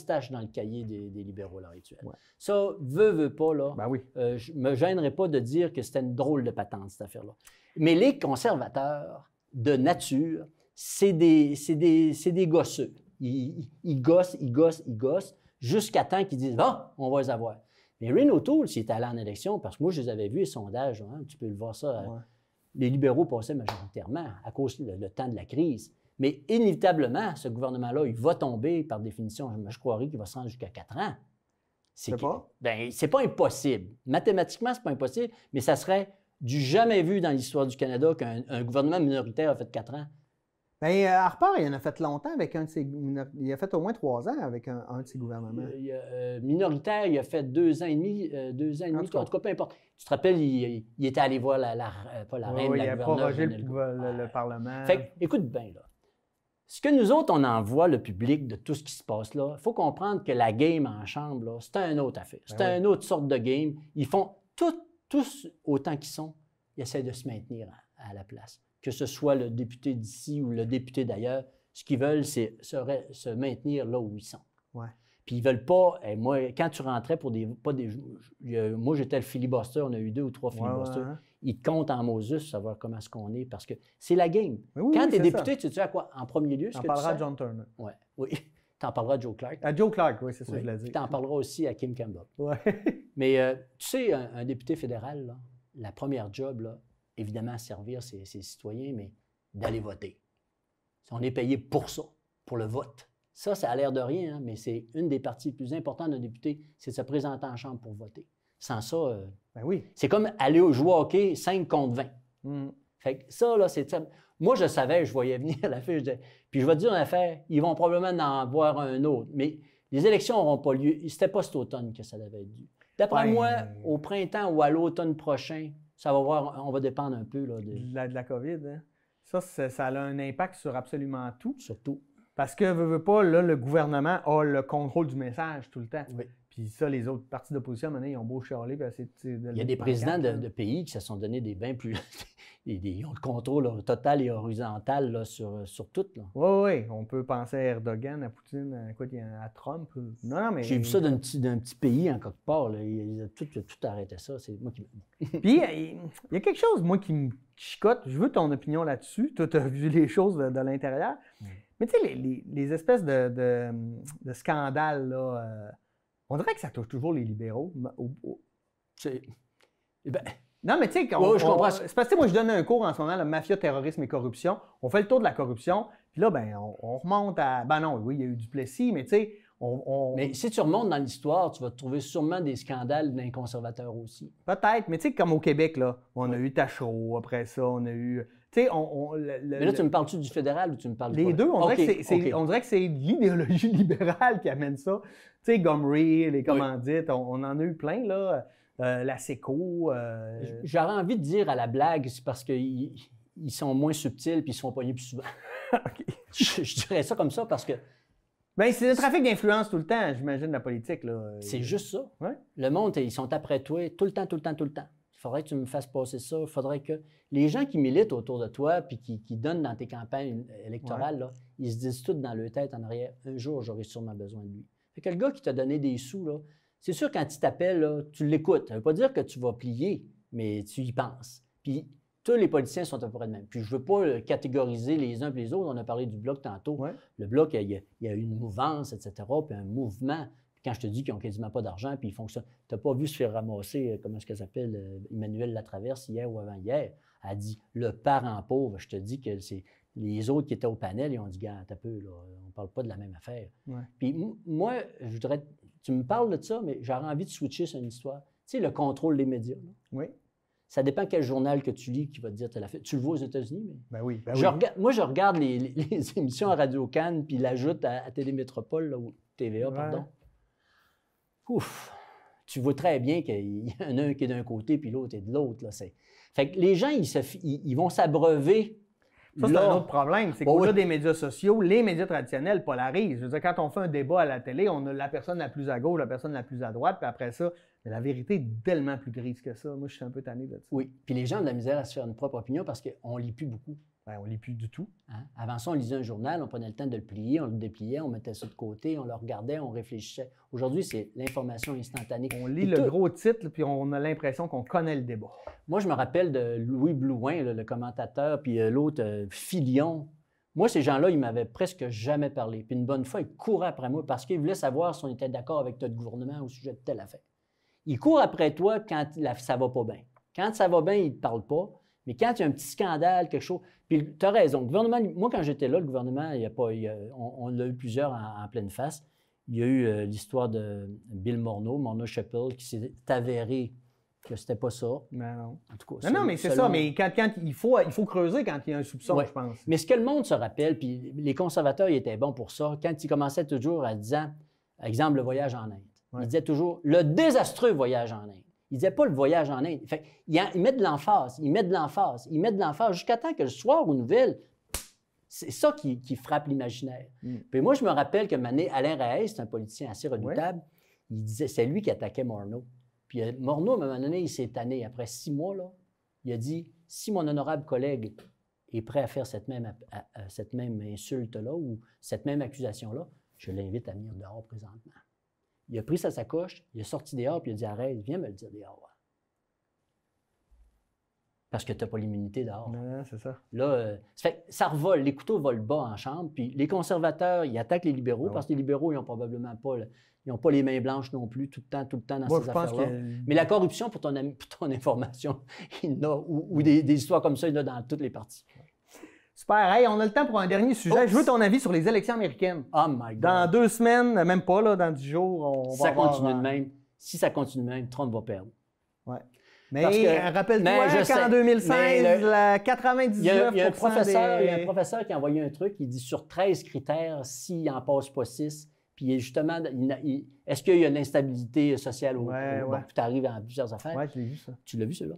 tâche dans le cahier des libéraux à l'heure actuelle. Ouais. Ça, veut pas, là, ben oui. Je me gênerais pas de dire que c'était une drôle de patente, cette affaire-là. Mais les conservateurs de nature, c'est des gosseux. Ils gossent, jusqu'à temps qu'ils disent « Ah, on va les avoir ». Mais Erin O'Toole, s'il était allé en élection, parce que moi, je les avais vus, les sondages, hein, tu peux le voir ça, ouais. Les libéraux passaient majoritairement à cause du temps de la crise. Mais inévitablement, ce gouvernement-là, il va tomber, par définition, je croirais qu'il va se rendre jusqu'à 4 ans. C'est pas impossible. Mathématiquement, c'est pas impossible, mais ça serait du jamais vu dans l'histoire du Canada qu'un gouvernement minoritaire a fait 4 ans. Bien, Harper, il en a fait longtemps avec un de ses... Il a fait au moins 3 ans avec un de ses gouvernements. Minoritaire, il a fait 2 ans et demi, en tout cas, peu importe. Tu te rappelles, il était allé voir pas la reine, la gouverneure. Il a prorogé le Parlement. Fait que, écoute bien, là. Ce que nous autres, on envoie le public de tout ce qui se passe là, il faut comprendre que la game en chambre, là, c'est une autre affaire. C'est une autre sorte de game. Ils font tous autant qu'ils sont, ils essaient de se maintenir à la place. Que ce soit le député d'ici ou le député d'ailleurs, ce qu'ils veulent, c'est se maintenir là où ils sont. Ouais. Puis ils ne veulent pas... moi, quand tu rentrais pour moi, j'étais le filibuster, on a eu 2 ou 3 filibusters. Ouais. Ils te comptent en Moses, savoir comment est-ce qu'on est, parce que c'est la game. Quand tu es député, tu sais à quoi? En premier lieu, tu en parleras à John Turner. Ouais. Oui. Tu en parleras à Joe Clark. À Joe Clark, oui, c'est ça que je l'ai dit. Tu en parleras aussi à Kim Campbell. Ouais. Mais tu sais, un député fédéral, là, la première job, là, évidemment, servir ses citoyens, mais d'aller voter. On est payé pour ça, pour le vote. Ça a l'air de rien, hein, mais c'est une des parties les plus importantes d'un député, c'est de se présenter en chambre pour voter. Sans ça, c'est comme aller jouer au hockey 5 contre 20. Mm. Fait que ça, là, c'est... Moi, je savais, je voyais venir la fiche. Puis je vais te dire une affaire, ils vont probablement en avoir un autre, mais les élections n'auront pas lieu. C'était pas cet automne que ça devait être dû. D'après moi, au printemps ou à l'automne prochain, on va dépendre un peu là, de la COVID. Hein? Ça a un impact sur absolument tout. Surtout. Parce que, veut pas, là, le gouvernement a le contrôle du message tout le temps. Oui. Puis ça, les autres partis d'opposition, maintenant, ils ont beau chialer. Il y a des présidents de pays qui se sont donné des bains plus... Ils ont le contrôle total et horizontal là, sur tout. Oui. On peut penser à Erdogan, à Poutine, à Trump. Non, mais... J'ai vu ça d'un petit pays, en quelque part. Là. Il a tout arrêté ça. C'est moi qui... Puis, il y a quelque chose, moi, qui me chicote. Je veux ton opinion là-dessus. Toi, tu as vu les choses de l'intérieur. Mais tu sais, les espèces de scandales, là, on dirait que ça touche toujours les libéraux. Non, mais tu sais, c'est parce que moi, je donne un cours en ce moment, le mafia, terrorisme et corruption. On fait le tour de la corruption, puis là, on remonte à... Ben non, oui, il y a eu Duplessis, mais tu sais, Mais si tu remontes dans l'histoire, tu vas trouver sûrement des scandales d'un conservateur aussi. Peut-être, mais tu sais, comme au Québec, là, on a eu Tachereau, après ça, on a eu... Tu sais, mais là, tu me parles-tu du fédéral ou tu me parles les du... deux, on dirait Okay. on dirait que c'est l'idéologie libérale qui amène ça. Tu sais, Gomery, les commandites, on en a eu plein, là. La SECO... J'aurais envie de dire à la blague, c'est parce qu'ils sont moins subtils puis ils se font pogner plus souvent. OK. Je dirais ça comme ça parce que... Bien, c'est le trafic d'influence tout le temps, j'imagine, la politique, là. C'est juste ça. Ouais. Le monde, ils sont après toi tout le temps. Il faudrait que tu me fasses passer ça. Il faudrait que les gens qui militent autour de toi puis qui donnent dans tes campagnes électorales, là, ils se disent tous dans leur tête en arrière, un jour, j'aurai sûrement besoin de lui. Fait que le gars qui t'a donné des sous, là, c'est sûr, quand il t'appelle, là, tu l'écoutes. Ça ne veut pas dire que tu vas plier, mais tu y penses. Puis tous les politiciens sont à peu près de même. Puis je ne veux pas catégoriser les uns et les autres. On a parlé du Bloc tantôt. Ouais. Le Bloc, il y a une mouvance, etc., puis un mouvement. Puis quand je te dis qu'ils n'ont quasiment pas d'argent, puis ils font ça. Tu n'as pas vu se faire ramasser, comment est-ce qu'elle s'appelle, Emmanuel Latraverse, hier ou avant-hier. Elle a dit « le parent pauvre ». Je te dis que c'est les autres qui étaient au panel, ils ont dit « gars, t'as peu, là, on ne parle pas de la même affaire ouais. ». Puis moi, je voudrais... Tu me parles de ça, mais j'aurais envie de switcher sur une histoire. Tu sais, le contrôle des médias. Là. Oui. Ça dépend quel journal que tu lis qui va te dire telle affaire. Tu le vois aux États-Unis, mais... Ben oui, Moi, je regarde les émissions à Radio-Can, puis l'ajoute à Télémétropole, là, ou TVA, pardon. Ouf! Tu vois très bien qu'il y en a un qui est d'un côté, puis l'autre est de l'autre. Fait que les gens, ils vont s'abreuver. Ça, c'est un autre problème. C'est qu'au-delà des médias sociaux, les médias traditionnels polarisent. Je veux dire, quand on fait un débat à la télé, on a la personne la plus à gauche, la personne la plus à droite, puis après ça, la vérité est tellement plus grise que ça. Moi, je suis un peu tanné de ça. Oui, puis les gens ont de la misère à se faire une propre opinion parce qu'on ne lit plus beaucoup. Ben, on ne lit plus du tout. Hein? Avant ça, on lisait un journal, on prenait le temps de le plier, on le dépliait, on mettait ça de côté, on le regardait, on réfléchissait. Aujourd'hui, c'est l'information instantanée. On lit le gros titre, puis on a l'impression qu'on connaît le débat. Moi, je me rappelle de Louis Blouin, le commentateur, puis l'autre, Filion. Moi, ces gens-là, ils ne m'avaient presque jamais parlé. Puis une bonne fois, ils couraient après moi parce qu'ils voulaient savoir si on était d'accord avec notre gouvernement au sujet de telle affaire. Ils courent après toi quand ça va pas bien. Quand ça va bien, ils ne te parlent pas. Mais quand il y a un petit scandale, quelque chose... Puis tu as raison. Le gouvernement, moi, quand j'étais là, le gouvernement, on l'a eu plusieurs en pleine face. Il y a eu l'histoire de Bill Morneau Chappell, qui s'est avéré que c'était pas ça. Non. En tout cas, non, mais c'est ça. Mais quand il faut creuser quand il y a un soupçon, je pense. Mais ce que le monde se rappelle, puis les conservateurs, ils étaient bons pour ça, quand ils commençaient toujours à disant, exemple, le voyage en Inde. Ils disaient toujours le désastreux voyage en Inde. Ils ne disaient pas le voyage en Inde. Fait, ils mettent de l'emphase, ils mettent de l'emphase jusqu'à temps que le soir aux nouvelles, c'est ça qui frappe l'imaginaire. Puis moi, je me rappelle que Alain Reyes, c'est un politicien assez redoutable, il disait, c'est lui qui attaquait Morneau. Puis Morneau, à un moment donné, il s'est tanné. Après 6 mois, là, il a dit, si mon honorable collègue est prêt à faire cette même insulte-là ou cette même accusation-là, je l'invite à venir dehors présentement. Il a pris sa sacoche, il est sorti dehors, puis il a dit « Arrête, viens me le dire dehors. » Parce que tu n'as pas l'immunité dehors. Non, c'est ça. Là, ça revole, les couteaux volent bas en chambre, puis les conservateurs, ils attaquent les libéraux, parce que les libéraux, ils n'ont probablement pas... Ils n'ont pas les mains blanches non plus, tout le temps dans ces affaires-là. Mais la corruption, pour ton information, il y en a, ou des histoires comme ça, il y en a dans toutes les parties. Super. Hey, on a le temps pour un dernier sujet. Oops. Je veux ton avis sur les élections américaines. Oh my God. Dans 2 semaines, même pas, là, dans 10 jours, si ça continue de même, si ça continue de même, Trump va perdre. Oui. Mais rappelle-toi qu'en 2016, 99%... Il y a un professeur qui a envoyé un truc, il dit sur 13 critères, s'il n'en passe pas 6, puis justement, est-ce qu'il y a une instabilité sociale ou bon, tu arrives à plusieurs affaires? Oui, je l'ai vu ça. Tu l'as vu, celui-là?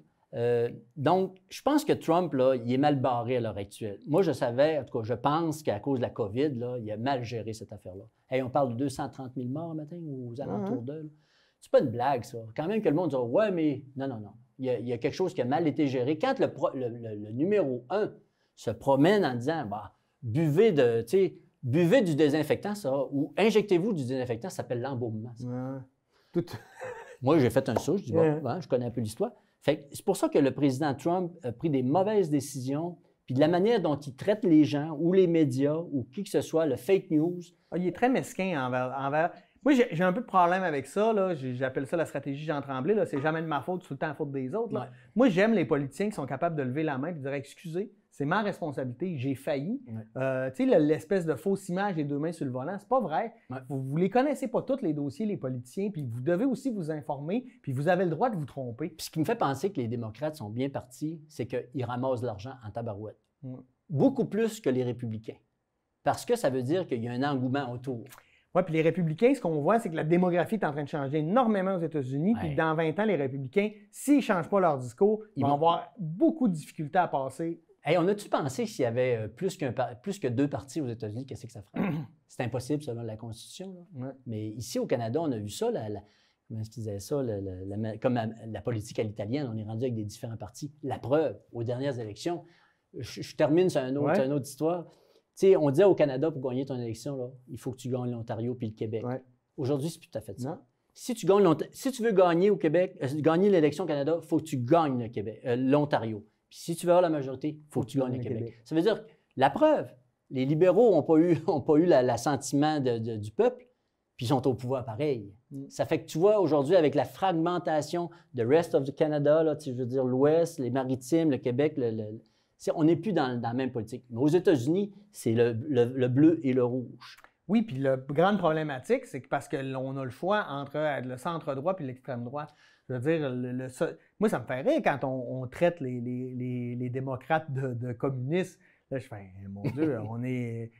Donc, je pense que Trump, là, il est mal barré à l'heure actuelle. Moi, je savais, en tout cas, je pense qu'à cause de la COVID, là, il a mal géré cette affaire-là. Hey, on parle de 230 000 morts le matin ou aux alentours d'eux. C'est pas une blague, ça. Quand même que le monde dit « Ouais, mais... » Non. Il y a quelque chose qui a mal été géré. Quand le numéro 1 se promène en disant bah, « Buvez du désinfectant, ça, ou injectez-vous du désinfectant, ça s'appelle l'embaumement. Moi, j'ai fait un saut, je dis « Bon, je connais un peu l'histoire. » C'est pour ça que le président Trump a pris des mauvaises décisions, puis de la manière dont il traite les gens, ou les médias, ou qui que ce soit, le fake news. Il est très mesquin envers... Moi, j'ai un peu de problème avec ça. J'appelle ça la stratégie Jean Tremblay. C'est jamais de ma faute, c'est tout le temps la faute des autres. Là. Moi, j'aime les politiciens qui sont capables de lever la main et de dire « Excusez, c'est ma responsabilité, j'ai failli. Ouais. Tu sais, l'espèce de fausse image des deux mains sur le volant, c'est pas vrai. Ouais. Vous les connaissez pas tous, les dossiers, les politiciens, puis vous devez aussi vous informer, puis vous avez le droit de vous tromper. Puis ce qui me fait penser que les démocrates sont bien partis, c'est qu'ils ramassent de l'argent en tabarouette. Beaucoup plus que les républicains. Parce que ça veut dire qu'il y a un engouement autour. Oui, puis les républicains, ce qu'on voit, c'est que la démographie est en train de changer énormément aux États-Unis. Puis dans 20 ans, les républicains, s'ils ne changent pas leur discours, ils vont avoir beaucoup de difficultés à passer. Hey, on a-tu pensé s'il y avait plus que 2 partis aux États-Unis, qu'est-ce que ça ferait? C'est impossible selon la Constitution. Là. Ouais. Mais ici, au Canada, on a vu ça, comment je disais ça, comme la politique à l'italienne, on est rendu avec des différents partis. La preuve, aux dernières élections, je termine sur une autre histoire. Tu sais, on disait au Canada, pour gagner ton élection, là, il faut que tu gagnes l'Ontario puis le Québec. Ouais. Aujourd'hui, c'est plus tout à fait ça. Non. Si tu veux gagner au Québec, gagner l'élection au Canada, il faut que tu gagnes l'Ontario. Puis si tu veux avoir la majorité, il faut que tu gagnes le Québec. Ça veut dire, la preuve, les libéraux n'ont pas eu l'assentiment du peuple, puis ils sont au pouvoir pareil. Ça fait que tu vois, aujourd'hui, avec la fragmentation de rest of the Canada, là, je veux dire l'Ouest, les Maritimes, le Québec, on n'est plus dans la même politique. Mais aux États-Unis, c'est le bleu et le rouge. Oui, puis la grande problématique, c'est que parce qu'on a le choix entre le centre-droit et l'extrême droite. Je veux dire, moi, ça me fait rire quand on traite les démocrates de communistes. Là, je fais, mon Dieu,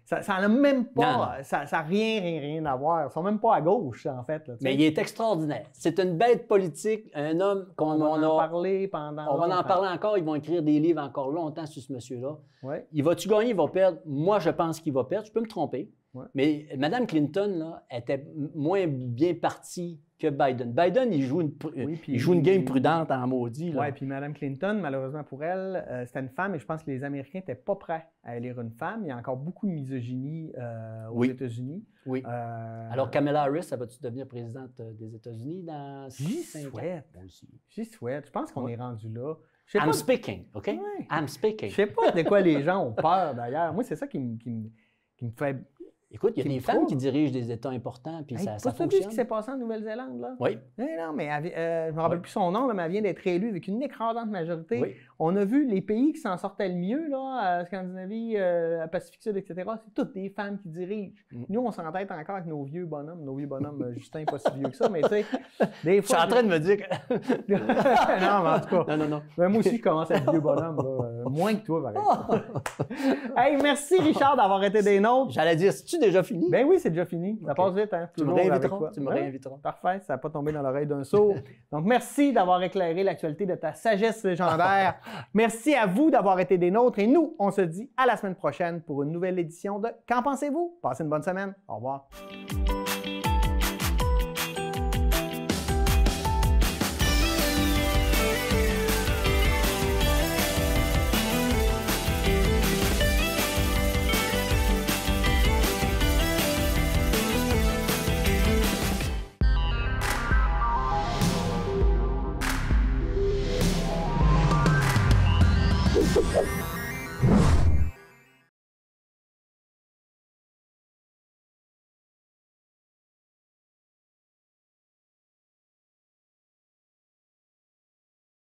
ça n'a même pas, ça n'a rien à voir. Ils ne sont même pas à gauche, en fait. Là, mais il est extraordinaire. C'est une bête politique, un homme qu'on va en parler pendant. On va en parler encore. Ils vont écrire des livres encore longtemps sur ce monsieur-là. Ouais. Il va-tu gagner, il va perdre? Moi, je pense qu'il va perdre. Je peux me tromper. Ouais. Mais Mme Clinton là, était moins bien partie que Biden. Biden, il joue une game prudente en maudit. Oui, puis Mme Clinton, malheureusement pour elle, c'était une femme et je pense que les Américains n'étaient pas prêts à élire une femme. Il y a encore beaucoup de misogynie aux États-Unis. Oui. Alors, Kamala Harris, ça va-tu devenir présidente des États-Unis dans 5 ans? J'y souhaite. Je pense qu'on est rendu là. I'm speaking, OK? Ouais. I'm speaking. Je sais pas de quoi les gens ont peur, d'ailleurs. Moi, c'est ça qui me fait... Écoute, il y a des femmes qui dirigent des États importants, puis ça fonctionne. Tu as vu ce qui s'est passé en Nouvelle-Zélande, là? Oui. Non, mais je ne me rappelle plus son nom, là, mais elle vient d'être élue avec une écrasante majorité. Oui. On a vu les pays qui s'en sortaient le mieux, là, Scandinavie, Pacifique Sud, etc., c'est toutes des femmes qui dirigent. Nous, on s'entête encore avec nos vieux bonhommes, Justin, pas si vieux que ça, mais tu sais, des fois... Je suis en train de me dire que... Non, mais en tout cas... Non. Ben, moi aussi, je commence à être vieux bonhomme, là, moins que toi, par exemple. Hey, merci, Richard, d'avoir été des nôtres. J'allais dire, c'est-tu déjà fini? Ben oui, c'est déjà fini. Ça passe vite, hein? Tu me réinviteras. Parfait, ça n'a pas tombé dans l'oreille d'un sourd. Donc, merci d'avoir éclairé l'actualité de ta sagesse légendaire. Merci à vous d'avoir été des nôtres. Et nous, on se dit à la semaine prochaine pour une nouvelle édition de Qu'en pensez-vous? Passez une bonne semaine. Au revoir.